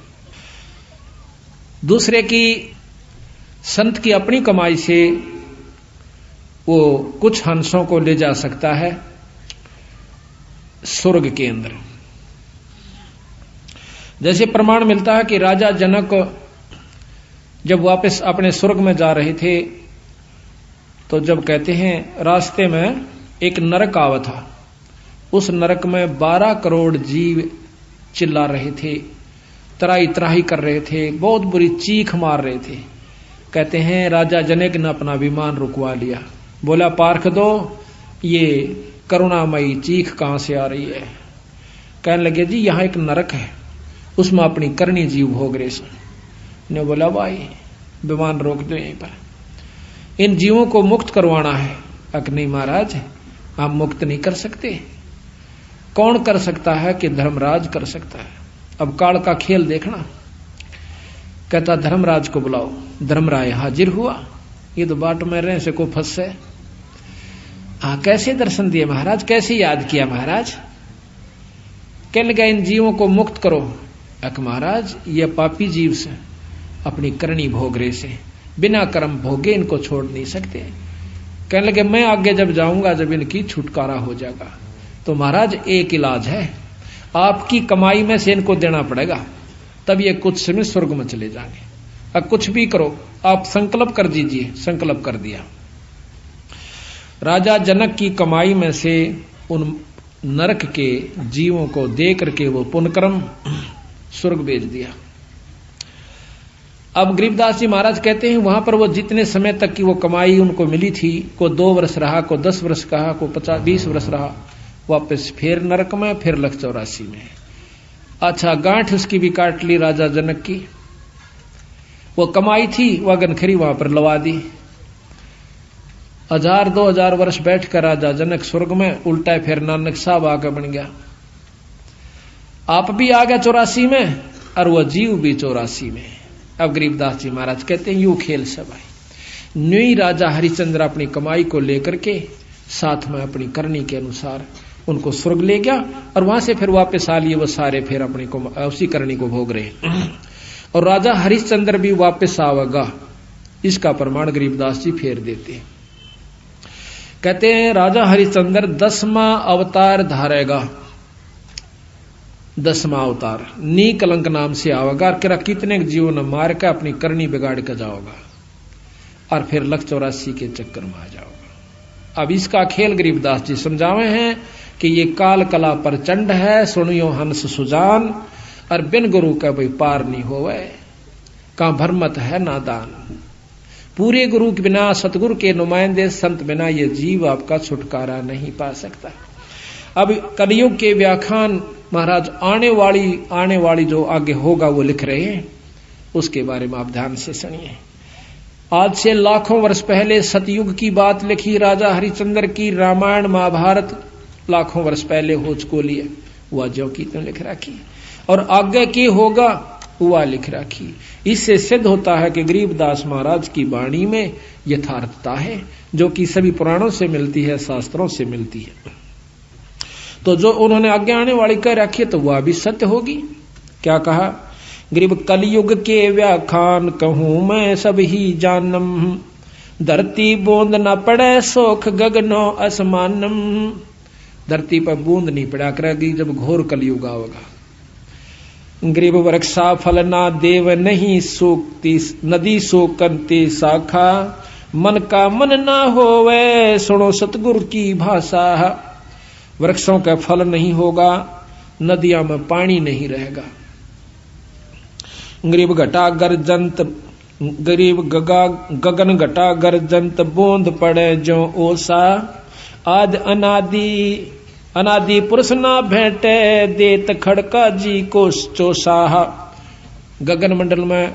Speaker 2: दूसरे की संत की अपनी कमाई से वो कुछ हंसों को ले जा सकता है स्वर्ग के अंदर। जैसे प्रमाण मिलता है कि राजा जनक जब वापस अपने स्वर्ग में जा रहे थे, तो जब कहते हैं रास्ते में एक नरक आवा था, उस नरक में 12 करोड़ जीव चिल्ला रहे थे, त्राही त्राही कर रहे थे, बहुत बुरी चीख मार रहे थे। कहते हैं राजा जनक ने अपना विमान रुकवा लिया, बोला पार्ख दो ये करुणामयी चीख कहां से आ रही है। कहने लगे जी यहां एक नरक है, उसमें अपनी करनी जीव भोग रहे ने। बोला भाई विमान रोक दो यहीं पर, इन जीवों को मुक्त करवाना है। अक नहीं महाराज आप मुक्त नहीं कर सकते। कौन कर सकता है कि धर्मराज कर सकता है। अब काल का खेल देखना। कहता धर्मराज को बुलाओ। धर्मराय हाजिर हुआ, ये तो बाट में रहे से को फंसे। कैसे दर्शन दिए महाराज, कैसे याद किया महाराज। कहने लगा इन जीवों को मुक्त करो। अक महाराज ये पापी जीव से अपनी करनी भोग रहे से, बिना कर्म भोगे इनको छोड़ नहीं सकते। कहने लगे मैं आगे जब जाऊंगा जब इनकी छुटकारा हो जाएगा। तो महाराज एक इलाज है, आपकी कमाई में से इनको देना पड़ेगा, तब ये कुछ समय स्वर्ग में चले जाएंगे। अब कुछ भी करो, आप संकल्प कर दीजिए। संकल्प कर दिया। राजा जनक की कमाई में से उन नरक के जीवों को दे करके वो पुण्यकर्म स्वर्ग भेज दिया। अब गरीबदास जी महाराज कहते हैं वहां पर वो जितने समय तक की वो कमाई उनको मिली थी, को 2 वर्ष रहा, को 10 वर्ष कहा, को 50-20 वर्ष रहा, वापस फिर नरक में, फिर 184 में। अच्छा गांठ उसकी भी काट ली राजा जनक की। वो कमाई थी वह गनखरी वहां पर लवा दी। 1000-2000 वर्ष बैठकर राजा जनक स्वर्ग में, उल्टा फिर नानक साहब आकर बन गया। आप भी आ गया 84 में और वह जीव भी 84 में। अब गरीबदास जी महाराज कहते हैं यू खेल सब आई। न्यू राजा हरिश्चंद्र अपनी कमाई को लेकर के साथ में अपनी करनी के अनुसार उनको स्वर्ग ले गया और वहां से फिर वापस आ लिए वो सारे फिर अपनी को उसी करनी को भोग रहे। और राजा हरिश्चंद्र भी वापस आवेगा, इसका प्रमाण गरीबदास जी फेर देते हैं। कहते हैं राजा हरिश्चंद्र 10वां अवतार धारेगा, 10वां अवतार नी कलंक नाम से आवेगा, कितने जीवों ने मार के अपनी करनी बिगाड़ के जाओगा और फिर लख 84 के चक्कर में आ जाओगा। अब इसका खेल गरीबदास जी समझावे हैं कि ये काल कला प्रचंड है, सुनियो हंस सुजान, और बिन गुरु का भाई पार नहीं होवे, का भरमत है नादान। पूरे गुरु के बिना, सतगुरु के नुमाइंदे संत बिना ये जीव आपका छुटकारा नहीं पा सकता। अब कलयुग के व्याख्यान महाराज आने वाली जो आगे होगा वो लिख रहे हैं, उसके बारे में आप ध्यान से सुनिए। आज से लाखों वर्ष पहले सतयुग की बात लिखी राजा हरिश्चंद्र की, रामायण महाभारत लाखों वर्ष पहले हो चुकी है, वह जो की तो लिख रखी, और आगे की होगा वह लिख रखी। इससे सिद्ध होता है कि गरीबदास महाराज की वाणी में यथार्थता है, जो कि सभी पुराणों से मिलती है, शास्त्रों से मिलती है। तो जो उन्होंने आगे आने वाली कह रखी है तो वह भी सत्य होगी। क्या कहा? गरीब कलयुग के व्याख्यान कहूं मैं सब ही जानम, धरती बूंद न पड़े सोख गगनो असमानम। धरती पर बूंद नहीं पड़ा करेगी जब घोर कलयुग आवेगा। गरीब वृक्षा फल ना देव नहीं सूखती, नदी सूखती शाखा, मन का मन ना होवे सुनो सतगुरु की भाषा। वृक्षों का फल नहीं होगा, नदियों में पानी नहीं रहेगा। गरीब घटा गर्जंत, गरीब गगन घटा गर्जंत, बूंद पड़े जो ओसा। आज अनादि पुरुष ना भेंटे, देत खड़का जी को चोसाह। गगन मंडल में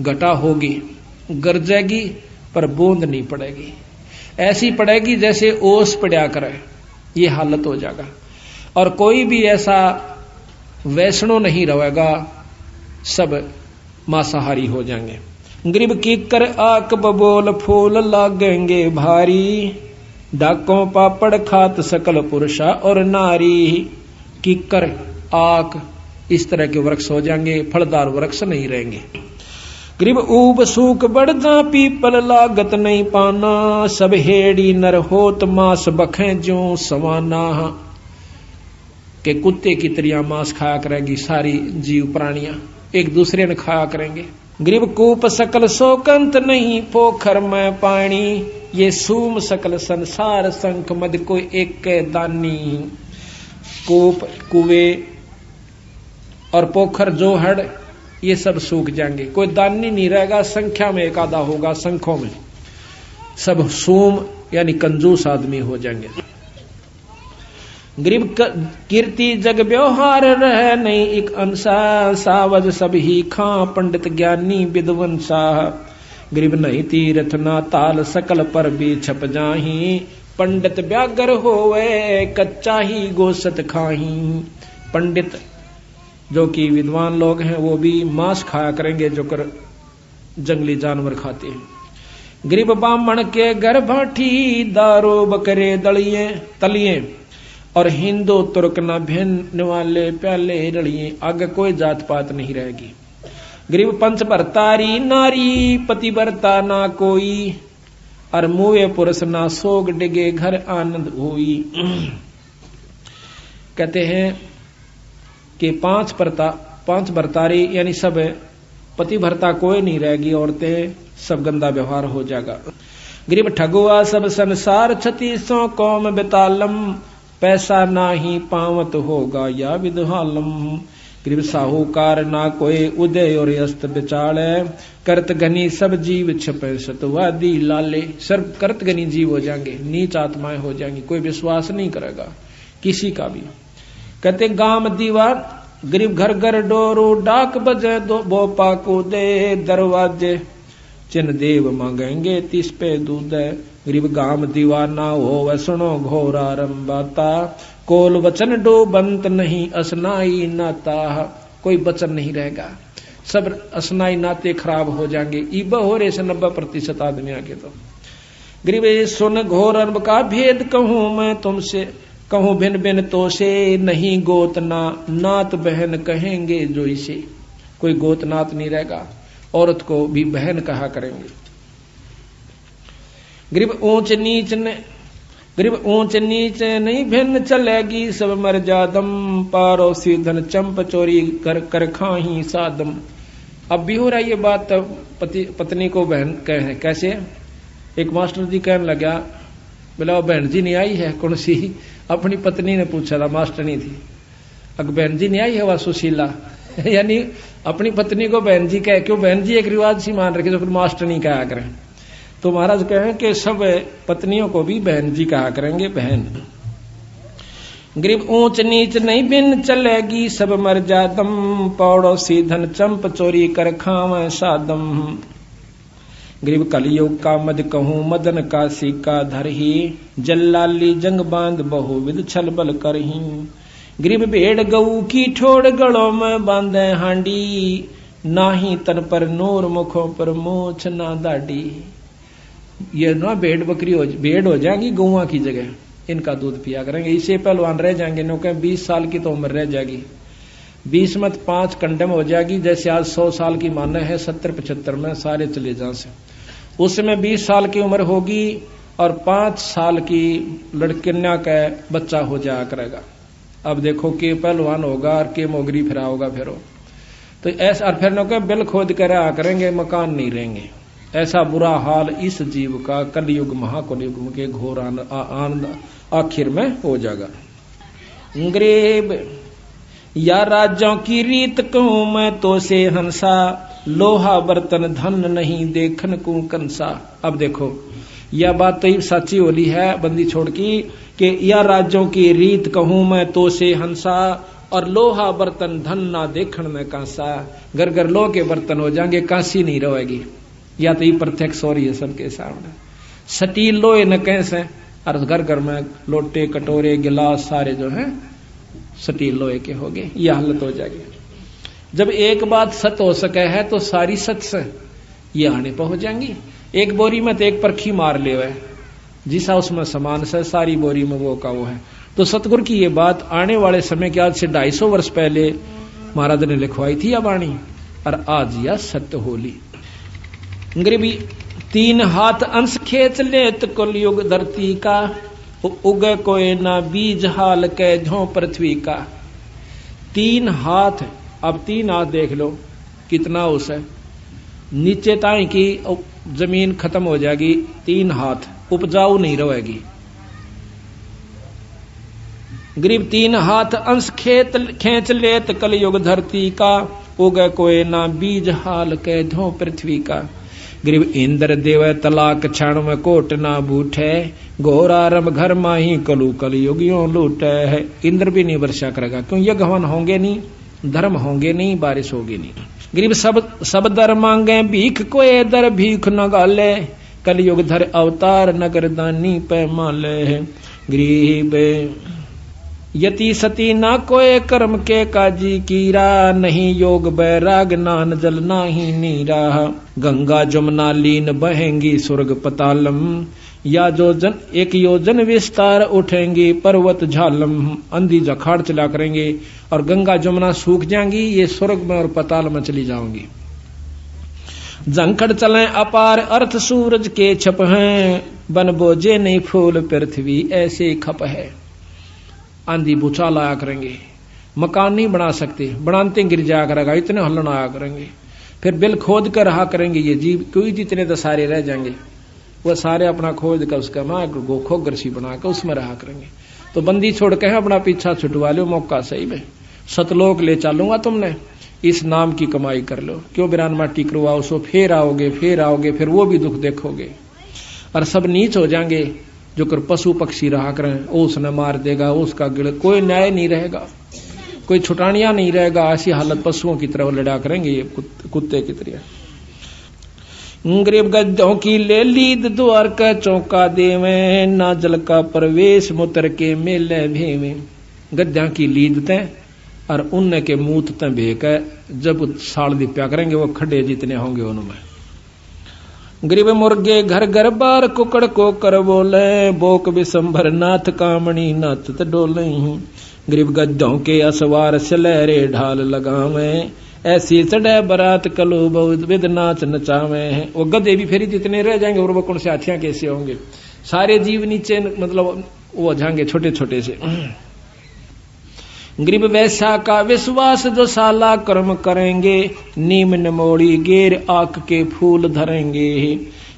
Speaker 2: घटा होगी, गरजेगी पर बूंद नहीं पड़ेगी, ऐसी पड़ेगी जैसे ओस पड़ा करे, ये हालत हो जाएगा। और कोई भी ऐसा वैष्णो नहीं रहेगा, सब मांसाहारी हो जाएंगे। गरीब कीकर आक बबोल, फूल लागेंगे भारी, डाकों पापड़ खात सकल पुरुषा और नारी। कीकर आक इस तरह के वृक्ष हो जाएंगे, फलदार वृक्ष नहीं रहेंगे। गरीब ऊब सूख बढ़ जा, पीपल लागत नहीं पाना, सब हेड़ी नर होत मांस बखें ज्यों सवाना। के कुत्ते की तरह मांस खाया करेंगी सारी जीव प्राणियां, एक दूसरे ने खाया करेंगे। गरीब कूप सकल शोकंत नहीं, पोखर में पानी, ये सूम सकल संसार संख मद को एक दानी। कूप कुएं और पोखर जो हड़ ये सब सूख जाएंगे, कोई दानी नहीं रहेगा, संख्या में एक आधा होगा, संखों में सब सूम यानी कंजूस आदमी हो जाएंगे। गरीब कीर्ति जग व्यवहार रह नहीं एक अंसा, सावज सब ही खां पंडित ज्ञानी विद्वंसा। गरीब नहीं तीर्थ ना ताल, सकल पर भी छप जाही, पंडित व्यागर होवे कच्चा ही गोसत खाही। पंडित जो कि विद्वान लोग हैं वो भी मांस खाया करेंगे, जो कर जंगली जानवर खाते हैं। गरीब ब्राह्मण के घर भाठी, दारू बकरे दलिए तलिए, और हिंदू तुर्क न भिन्न वाले प्याले रड़िए। आगे कोई जात पात नहीं रहेगी। गरीब पंच भरतारी नारी, पतिव्रता ना कोई, और मुए पुरुष ना सोग डिगे घर आनंद हुई। कहते हैं कि पांच भरतारी यानी सब पतिव्रता कोई नहीं रहेगी, औरतें सब गंदा व्यवहार हो जाएगा। गरीब ठगुआ सब संसार, 36 कौम बेतालम, पैसा ना ही पावत होगा या विदहालम। गरीब साहूकार ना कोई उदय और अस्त बिचाले, करत घनी सब जीव छपे सतवादी लाले। सर्व करत घनी जीव हो जाएंगे, नीच आत्माएं हो जाएंगी, कोई विश्वास नहीं करेगा किसी का भी। कहते गाम दीवार, गरीब घर घर डोरू, डाक बजे दो बोपा को दे, दरवाजे चिन्ह देव मांगेंगे 30 पे दूध। गरीब गाम दीवाना हो वसनो घोरा रंबाता, कोल वचन डो बंत नहीं असनाई नाता। कोई वचन नहीं रहेगा, सब असनाई नाते खराब हो जाएंगे। ईब हो रहे से 90% आदमी आगे। तो गरीब सुन घोर अरब का भेद, कहूं मैं तुमसे कहूं भिन भिन तो से, नहीं गोत ना नात बहन कहेंगे जो इसे। कोई गोतनात नहीं रहेगा, औरत को भी बहन कहा करेंगे। गरीब ऊंच नीच नहीं भिन्न चलेगी, सब मर्यादम पारोसी धन चंप चोरी कर खाही सादम। अब भी हो रहा है ये बात, पत्नी को बहन कहे कैसे। एक मास्टर जी कहने लगा, बोला बहन जी नहीं आई है कौन सी, अपनी पत्नी ने पूछा था, मास्टर नहीं थी। अगर बहन जी नहीं आई है वह सुशीला यानी अपनी पत्नी को बहन जी कहे, क्यों बहन जी एक रिवाज सी मान रखे, तो फिर मास्टर नहीं कहा करें। तो महाराज कहें कि सब पत्नियों को भी बहन जी कहा करेंगे, बहन। गरीब ऊंच नीच नहीं भिन्न चलेगी, सब मर्यादम पड़ोसी धन चंप चोरी कर खावे सादम। गरीब कलयुग का मद कहूं मदन का सिक्का धरही, जल्लाली जंग बांध बहुविध छल बल करही। गरीब भेड़ गऊ की ठोड़ गलों में बांधे हांडी, नाही तन पर नूर मुखों पर मूछ ना दाढ़ी। ये ना भेड़ हो जाएंगी गौआ की जगह, इनका दूध पिया करेंगे। इसे पहलवान रह जाएंगे, नो कहें 20 साल की तो उम्र रह जाएगी, 20 मत 5 कंडम हो जाएगी। जैसे आज 100 साल की माने है, 70-75 में सारे चले जाए से, उसमें 20 साल की उम्र होगी और 5 साल की लड़किन्या का बच्चा हो जाया करेगा। अब देखो के पहलवान होगा और के मोगरी फिरा होगा फिर तो ऐसा। और फिर नो कहें बिल खोद कर आ करेंगे, मकान नहीं रहेंगे। ऐसा बुरा हाल इस जीव का कलयुग महाकलयुग के घोर आनंद आखिर में हो जाएगा। गरीब या राज्यों की रीत कहूं मैं तो से हंसा, लोहा बर्तन धन नहीं देखन को कंसा। अब देखो यह बात तो सच्ची होली है बंदी छोड़ की, कि यह राज्यों की रीत कहूं मैं तो से हंसा, और लोहा बर्तन धन ना देखन में कांसा। घर घर लोह के बर्तन हो जाएंगे, कांसी नहीं रहेगी। या तो ये प्रत्यक्ष हो रही है सबके सामने, स्टील लोहे न कैसे, और घर घर में लोटे कटोरे गिलास सारे जो हैं स्टील लोहे के हो गए। यह हालत हो जाएगी। जब एक बात सत्य हो सके है तो सारी सच से ये आने पर हो जाएंगी। एक बोरी में तो एक परखी मार ले हुए, जिसा उसमें समान से सारी बोरी में वो का वो है। तो सतगुरु की ये बात आने वाले समय के आज से 250 वर्ष पहले महाराज ने लिखवाई थी यह वाणी, और आज यह सत्य होली। गरीबी 3 हाथ अंश खेच लेत कलयुग धरती का, उगे कोई ना बीज हाल के झों पृथ्वी का। 3 हाथ, अब 3 हाथ देख लो कितना उस है, नीचे ताई की जमीन खत्म हो जाएगी, 3 हाथ उपजाऊ नहीं रहेगी। गरीब 3 हाथ अंश खेच लेत कलयुग धरती का, उगे कोई ना बीज हाल के धो पृथ्वी का। गरीब इंद्र देव तलाक क्षण में कोट ना बूठे, घोर आरंभ घर माही कलु कलयुगियों लूटे है। इंद्र भी नहीं वर्षा करेगा, क्यों यज्ञ हवन होंगे नहीं, धर्म होंगे नहीं, बारिश होगी नहीं। गरीब सब दर मांगे भीख कोई दर भीख न गाले, कलयुग धर अवतार नगर दानी पैमाले है। गरीब यति सती ना कोई कर्म के काजी कीरा, नहीं योग बैराग नान जल नाही नीरा। गंगा जमुना लीन बहेंगी स्वर्ग पतालम, या जोजन 1 योजन विस्तार उठेंगी पर्वत झालम। अंधी जखाड़ चला करेंगे और गंगा जमुना सूख जाएंगी, ये स्वर्ग में और पताल में चली जाऊंगी। जंखड़ चले अपार अर्थ सूरज के छप हैं, बन बोझे नहीं फूल पृथ्वी ऐसे खप है। आंधी भूचाल आया करेंगे, मकान नहीं बना सकते, बनाते गिर जाया करेगा, इतने हलन आया करेंगे। फिर बिल खोद कर रहा करेंगे ये जीव, कोई जितने तो सारे रह जाएंगे, वो सारे अपना खोद कर उसका गोखो गरसी बनाकर उसमें रहा करेंगे। तो बंदी छोड़ के अपना पीछा छुटवा लो, मौका सही में सतलोक ले चलूंगा तुमने, इस नाम की कमाई कर लो। क्यों बिरान माटी करवाओ, सो फिर आओगे फिर वो भी दुख देखोगे। और सब नीच हो जाएंगे, जो कर पशु पक्षी रहा करें, उसने मार देगा, उसका गिड़, कोई न्याय नहीं रहेगा, कोई छुटानिया नहीं रहेगा। ऐसी हालत पशुओं की तरह लड़ा करेंगे ये कुत्ते की तरह। गरीब गद्दों की ले लीद द्वार का चौका देवे, ना जल का प्रवेश मुतर के मेले भेवे। गद्दा की लीद तय और उनने के मूत तय भेक जब साल दिप्या करेंगे, वो खड्डे जितने होंगे उनमें। गरीब मुर्गे घर घर बार कुकड़ को कर बोले, बोक विशंभर नाथ कामणी नाथ डोले। गरीब गद्दों के असवार सलहरे ढाल लगावे, ऐसी चढ़े बरात कलो बहुत विद नाच नचावे हैं। वो गधे भी फिर जितने रह जाएंगे और वो कौन से हाथियां कैसे होंगे, सारे जीव नीचे मतलब वो जाएंगे छोटे छोटे से। गरीब वैसा का विश्वास जो साला कर्म करेंगे, नीम नमोड़ी गेर आक के फूल धरेंगे।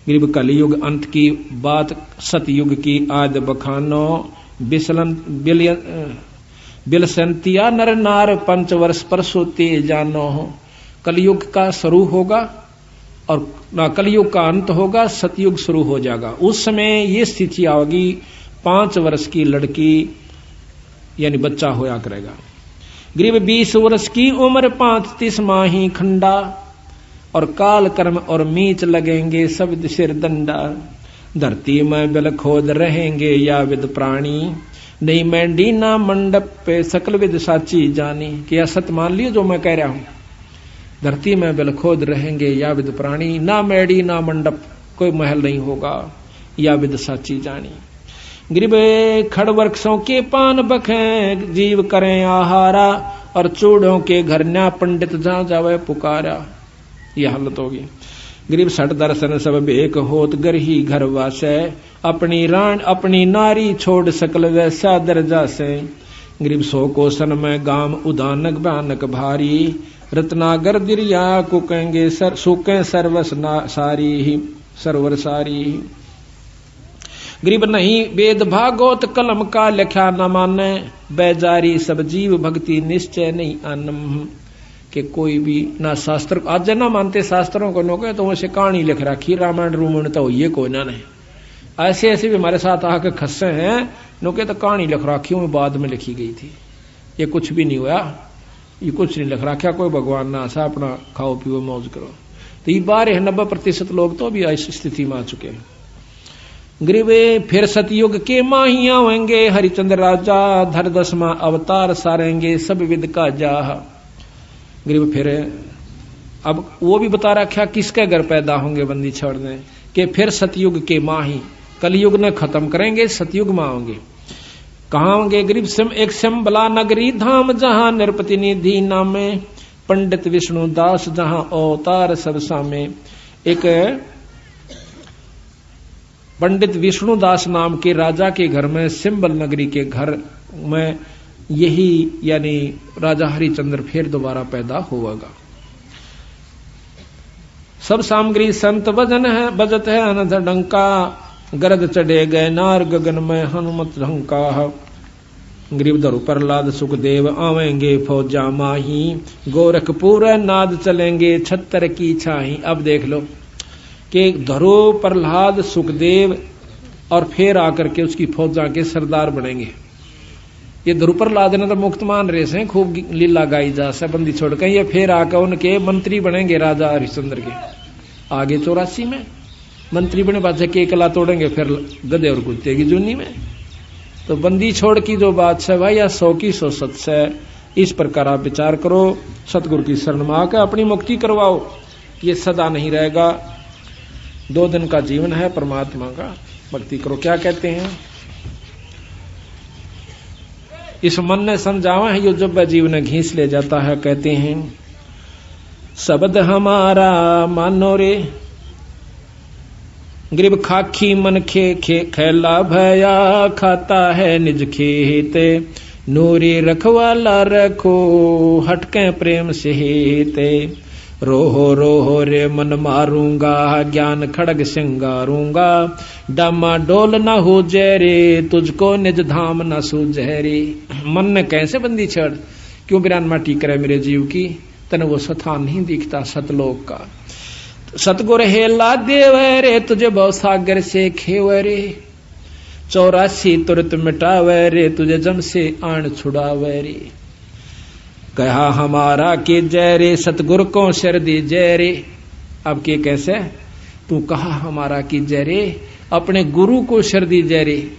Speaker 2: गरीब कलयुग अंत की बात सतयुग की आद बखानो, बिलसंतिया नर नार पंचवर्ष पर सोते जानो। कलयुग का शुरू होगा और ना कलयुग का अंत होगा, सतयुग शुरू हो जाएगा। उस समय ये स्थिति आओगी, 5 वर्ष की लड़की यानी बच्चा होया करेगा। गरीब 20 वर्ष की उम्र 35 माही खंडा, और काल कर्म और मीच लगेंगे सब सिर दंडा। धरती में बिल खोद रहेंगे या विद प्राणी, नहीं मैंडी ना मंडप पे सकल विद साची जानी। क्या सत मान लियो जो मैं कह रहा हूं, धरती में बिल खोद रहेंगे या विद प्राणी, ना मैडी ना मंडप कोई महल नहीं होगा, या विद साची जानी। गरीब खड़ वृक्षों के पान बखें जीव करें आहारा, और चूड़ों के घर न्या पंडित जहां जावे पुकारा। यह हालत होगी। गरीब सठ दर्शन सब बेक होत गरही घर वासे, अपनी रान अपनी नारी छोड़ सकल वैसा दर्जा से। गरीब 100 कोसन में गाम उदानक भयानक भारी, रत्नागर दिरिया कुकेंगे सुकें सर्वस सारी ही सरवर सारी। गरीब नहीं वेद भागवत कलम का लिखा न माने, बैजारी सब जीव भक्ति निश्चय नहीं आनम। कि कोई भी ना शास्त्र आज ना मानते शास्त्रों को, नो तो वैसे कहानी लिख रखी रामायण रूमायण तो ये कोई ना नहीं। ऐसे ऐसे भी हमारे साथ आके खस्से हैं, नो के तो कहानी लिख रखी हूं बाद में लिखी गई थी, ये कुछ भी नहीं हुआ, ये कुछ नहीं लिख रखा, कोई भगवान ना आशा, अपना खाओ पियो मौज करो। तो ये 90% लोग तो अभी इस स्थिति में आ चुके हैं। गरीबे फिर सतयुग के माहिया होंगे, हरिचंद्र राजा धर 10वां अवतार सारेंगे सब विद का जाह। गरीब फिर अब वो भी बता रखा किसके घर पैदा होंगे बंदी छोड़ने के, फिर सतयुग के माही कलयुग ने खत्म करेंगे, सतयुग में होंगे। कहाँ होंगे गरीब एक शंबला नगरी धाम, जहां नृपति निधि नामे, पंडित विष्णु दास जहां अवतार सब सामे। एक पंडित विष्णुदास नाम के राजा के घर में, सिंबल नगरी के घर में यही यानी राजा हरिचंद्र फिर दोबारा पैदा होगा। सब सामग्री संत भजन है बजत है अनथ डंका, गरद चढ़े गए नार गगन में हनुमत ढंका। गरीब धरु प्रहलाद सुखदेव आवेंगे फौजा माही, गोरखपुर नाद चलेंगे 76 की छाही। अब देख लो कि धरु प्रहलाद सुखदेव और फिर आकर के उसकी फौजा के सरदार बनेंगे। ये ध्रुव प्रहलाद ने तो मुक्त मान रहे से खूब लीला गाई जा से बंदी छोड़ के, ये फिर आकर उनके मंत्री बनेंगे राजा हरिश्चंद्र के। आगे 84 में मंत्री बने बाद के कला तोड़ेंगे फिर गधे और कुत्ते की जूनी में। तो बंदी छोड़ की जो बात है भाई, या 100 की 100 सच है। इस प्रकार आप विचार करो, सतगुरु की शरण में आकर अपनी मुक्ति करवाओ, ये सदा नहीं रहेगा। 2 दिन का जीवन है, परमात्मा का भक्ति करो। क्या कहते हैं, इस मन ने समझावा है, यो जब जीवन घींच ले जाता है। कहते हैं शब्द हमारा मानो रे, गरीब खाखी मन खे खेला भया, खाता है निज खेते, नूरी रखवाला रखो हटके प्रेम से हेते। रोहो रे मन मारूंगा, ज्ञान खड़ग सिंगारूंगा, डामा डोल न हो जहरे, तुझको निज धाम न सूझहरे। मन ने कैसे बंदी छड़, क्यों बिरान माटी करे मेरे जीव की, तने वो स्थान नहीं दिखता सतलोक का। सतगुर हेला देवरे, तुझे भव सागर से खेवरे, 84 तुरत मिटावे रे, तुझे जम से आन छुड़ावे रे। कहा हमारा के जय रे, सतगुरु को शर दी जय रे। अब के कैसे, तू कहा हमारा की जय रे, अपने गुरु को शर दी जय रे।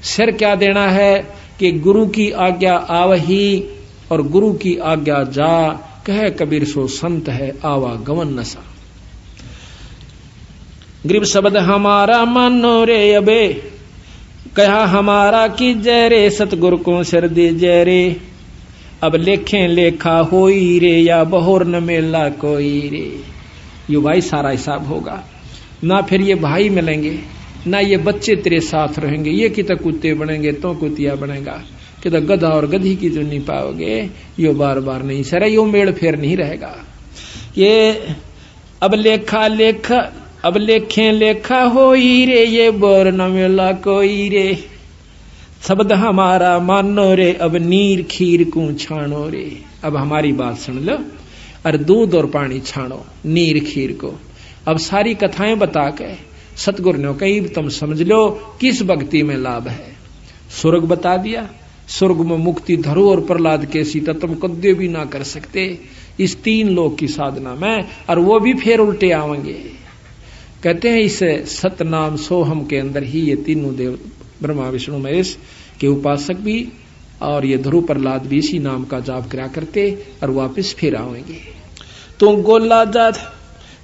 Speaker 2: शर क्या देना है कि गुरु की आज्ञा आवही और गुरु की आज्ञा जा, कह कबीर सो संत है आवागमन नशा। गरीब शब्द हमारा मानो रे अबे, कहा हमारा की जय रे, सतगुरु को शर दी जय रे। अब लेखें लेखा होई रे या बहोर न मेला कोई रे। यो भाई सारा हिसाब होगा ना, फिर ये भाई मिलेंगे ना, ये बच्चे तेरे साथ रहेंगे, ये कित कुत्ते बनेंगे तो कुतिया बनेगा, कि गधा और गधी की जो नहीं पाओगे, यो बार बार नहीं सरे, यो मेल फेर नहीं रहेगा। ये अब लेखा लेखा अब लेखें लेखा होई रे, ये बोर न मिला कोई रे। शब्द हमारा मानो रे, अब नीर खीर को छानो रे। अब हमारी बात सुन लो, और दूध और पानी छानो नीर खीर को। अब सारी कथाएं बता के सतगुरु ने कही तुम समझ लो किस भक्ति में लाभ है। स्वर्ग बता दिया, स्वर्ग में मुक्ति धरो और प्रहलाद के सीता तुम कद्य भी ना कर सकते इस 3 लोक की साधना में, और वो भी फिर उल्टे आवेंगे। कहते हैं इस सतनाम सोहम के अंदर ही ये तीनों देव ब्रह्मा विष्णु महेश के उपासक भी और ये ध्रुव प्रहलाद भी इसी नाम का जाप करा करते और वापस फिर आवेंगे। तो गोला जात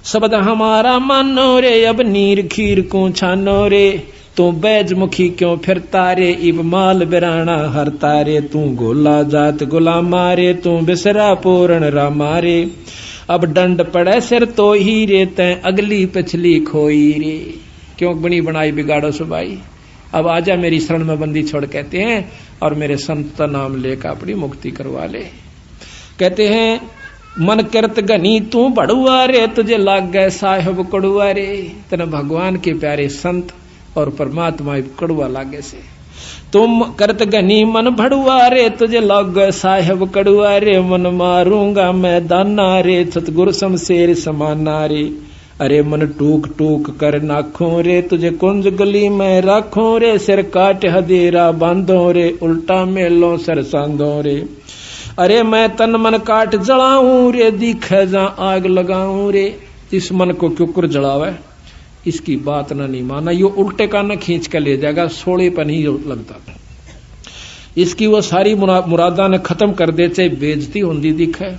Speaker 2: शब्द हमारा मानो रे, अब नीर खीर को छानो रे। तू बैजमुखी क्यों फिरता रे, इब माल बिराना हरता रे। तू गोला जात गुलामा रे, तू बिसरा पूर्ण रामा रे। अब डंड पड़े सिर तो ही रे, तैं अगली पिछली खोई रे। क्यों बनी बनाई बिगाड़ो सुबाई, अब आजा मेरी शरण में बंदी छोड़, कहते हैं, और मेरे संत का नाम लेकर अपनी मुक्ति करवा ले। कहते हैं मन करत गनी तू बड़ुआ रे, तुझे लाग गए साहेब कड़ुआ रे। तेने भगवान के प्यारे संत और परमात्मा कड़ुआ लागे से। तुम करत गनी मन भड़ुआ रे, तुझे लाग गए साहेब कड़ुआ रे। मन मारूंगा मैं दाना रे, सतगुरु शमशेर समाना रे। अरे मन टूक टूक कर नाखों रे, तुझे कुंज गली में राखों रे। सिर काट हदेरा बांधो रे, उल्टा मेलो सर सांधो रे। अरे मैं तन मन काट जलाऊं रे, दिखे जा आग लगाऊं रे। इस मन को क्यों कर जलावे, इसकी बात ना नहीं माना, यो उल्टे का न खींच के ले जाएगा, सोड़ेपन ही लगता। इसकी वो सारी मुरादा ने खत्म कर दे, चाहे बेइज्जती होती दिखे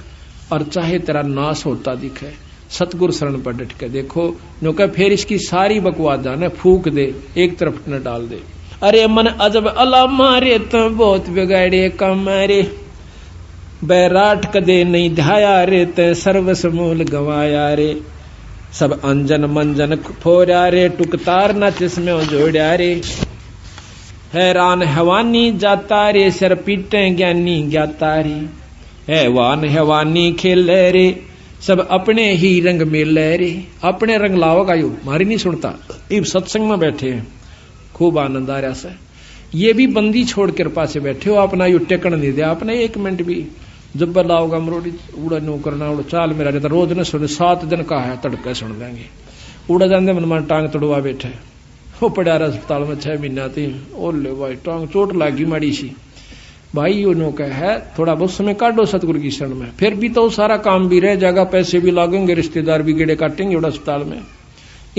Speaker 2: और चाहे तेरा नाश होता दिखे। सतगुरु शरण पर डट के देखो, नो फिर इसकी सारी बकवास जाने फूक दे, एक तरफ न डाल दे। अरे मन अजब अला मारे, तो बहुत बिगाड़े कम रे। बैराट कदे नहीं ध्याया रे, ते सर्वस मूल गवाया रे। सब अंजन मंजन फोड़ा रे, टुकतार न जिसमें जोड़ा रे। हैरान हवानी जाता रे, सर पीटे ज्ञानी ज्ञाता रे। हैवान हवानी खेले रे, सब अपने ही रंग मेले रे। अपने रंग लाओगा यू, मारी नहीं सुनता। इब सत्संग में बैठे हैं, खूब आनंद आ रहा से। ये भी बंदी छोड़ कर पासे बैठे हो, अपना यू टेकन नहीं दिया, अपने 1 मिनट भी जब लाओगा मरोड़ी उड़ा नो करना उड़ा चाल मेरा रहता। रोज न सुने 7 दिन का है, तड़के सुन देंगे। उड़ा जाते मन टांग तोड़वा बैठे, वो पड़ा रहा अस्पताल में 6 महीना थी। ओले भाई टांग चोट लागी माड़ी सी भाई, यो नो का है थोड़ा बहुत समय काटो सतगुरु की शरण में, फिर भी तो सारा काम भी रह जाएगा, पैसे भी लागेंगे, रिश्तेदार भी गेड़े काटेंगे उड़ा अस्पताल में।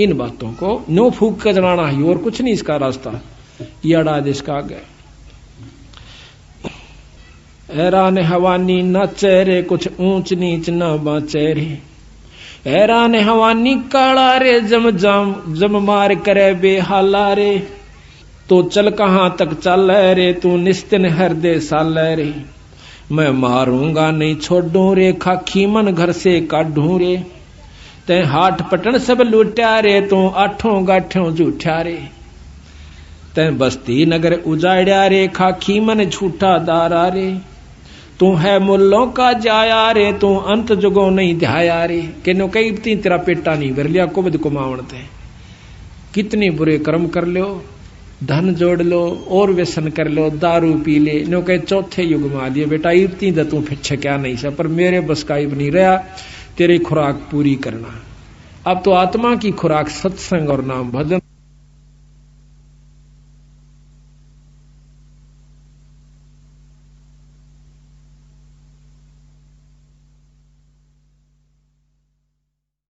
Speaker 2: इन बातों को नो फूक कर जलाना ही, और कुछ नहीं इसका रास्ता, ये अड़ा इसका आगे। हैरान हवानी नाचे रे, कुछ ऊंच नीच ना बाचे रे। हैरान हवानी काला रे, जम मार करे बेहाला रे। तो चल कहां तक चल रे, तू निस्तिन हृदय साल रे। मैं मारूंगा नहीं छोड़ू रे, खाखी मन घर से काढू रे। ते हाट पटन सब लूटा रे, तू 8 गाठों झूठा रे। ते बस्ती नगर उजाड़िया रे, खाखी मन झूठा दारा रे। तू है मुल्लों का जाया रे, तू अंत जुगो नहीं ध्याया रे। केनो कई तेरा पेटा नहीं भर लिया, कुबद कुमावणते। कितने बुरे कर्म कर लो, धन जोड़ लो और व्यसन कर लो, दारू पी ले, नो कहे चौथे युग में आ लिए बेटा। इतनी द तू फिर क्या नहीं सा, पर मेरे बस का इब नहीं रहा तेरी खुराक पूरी करना। अब तो आत्मा की खुराक सत्संग और नाम भजन।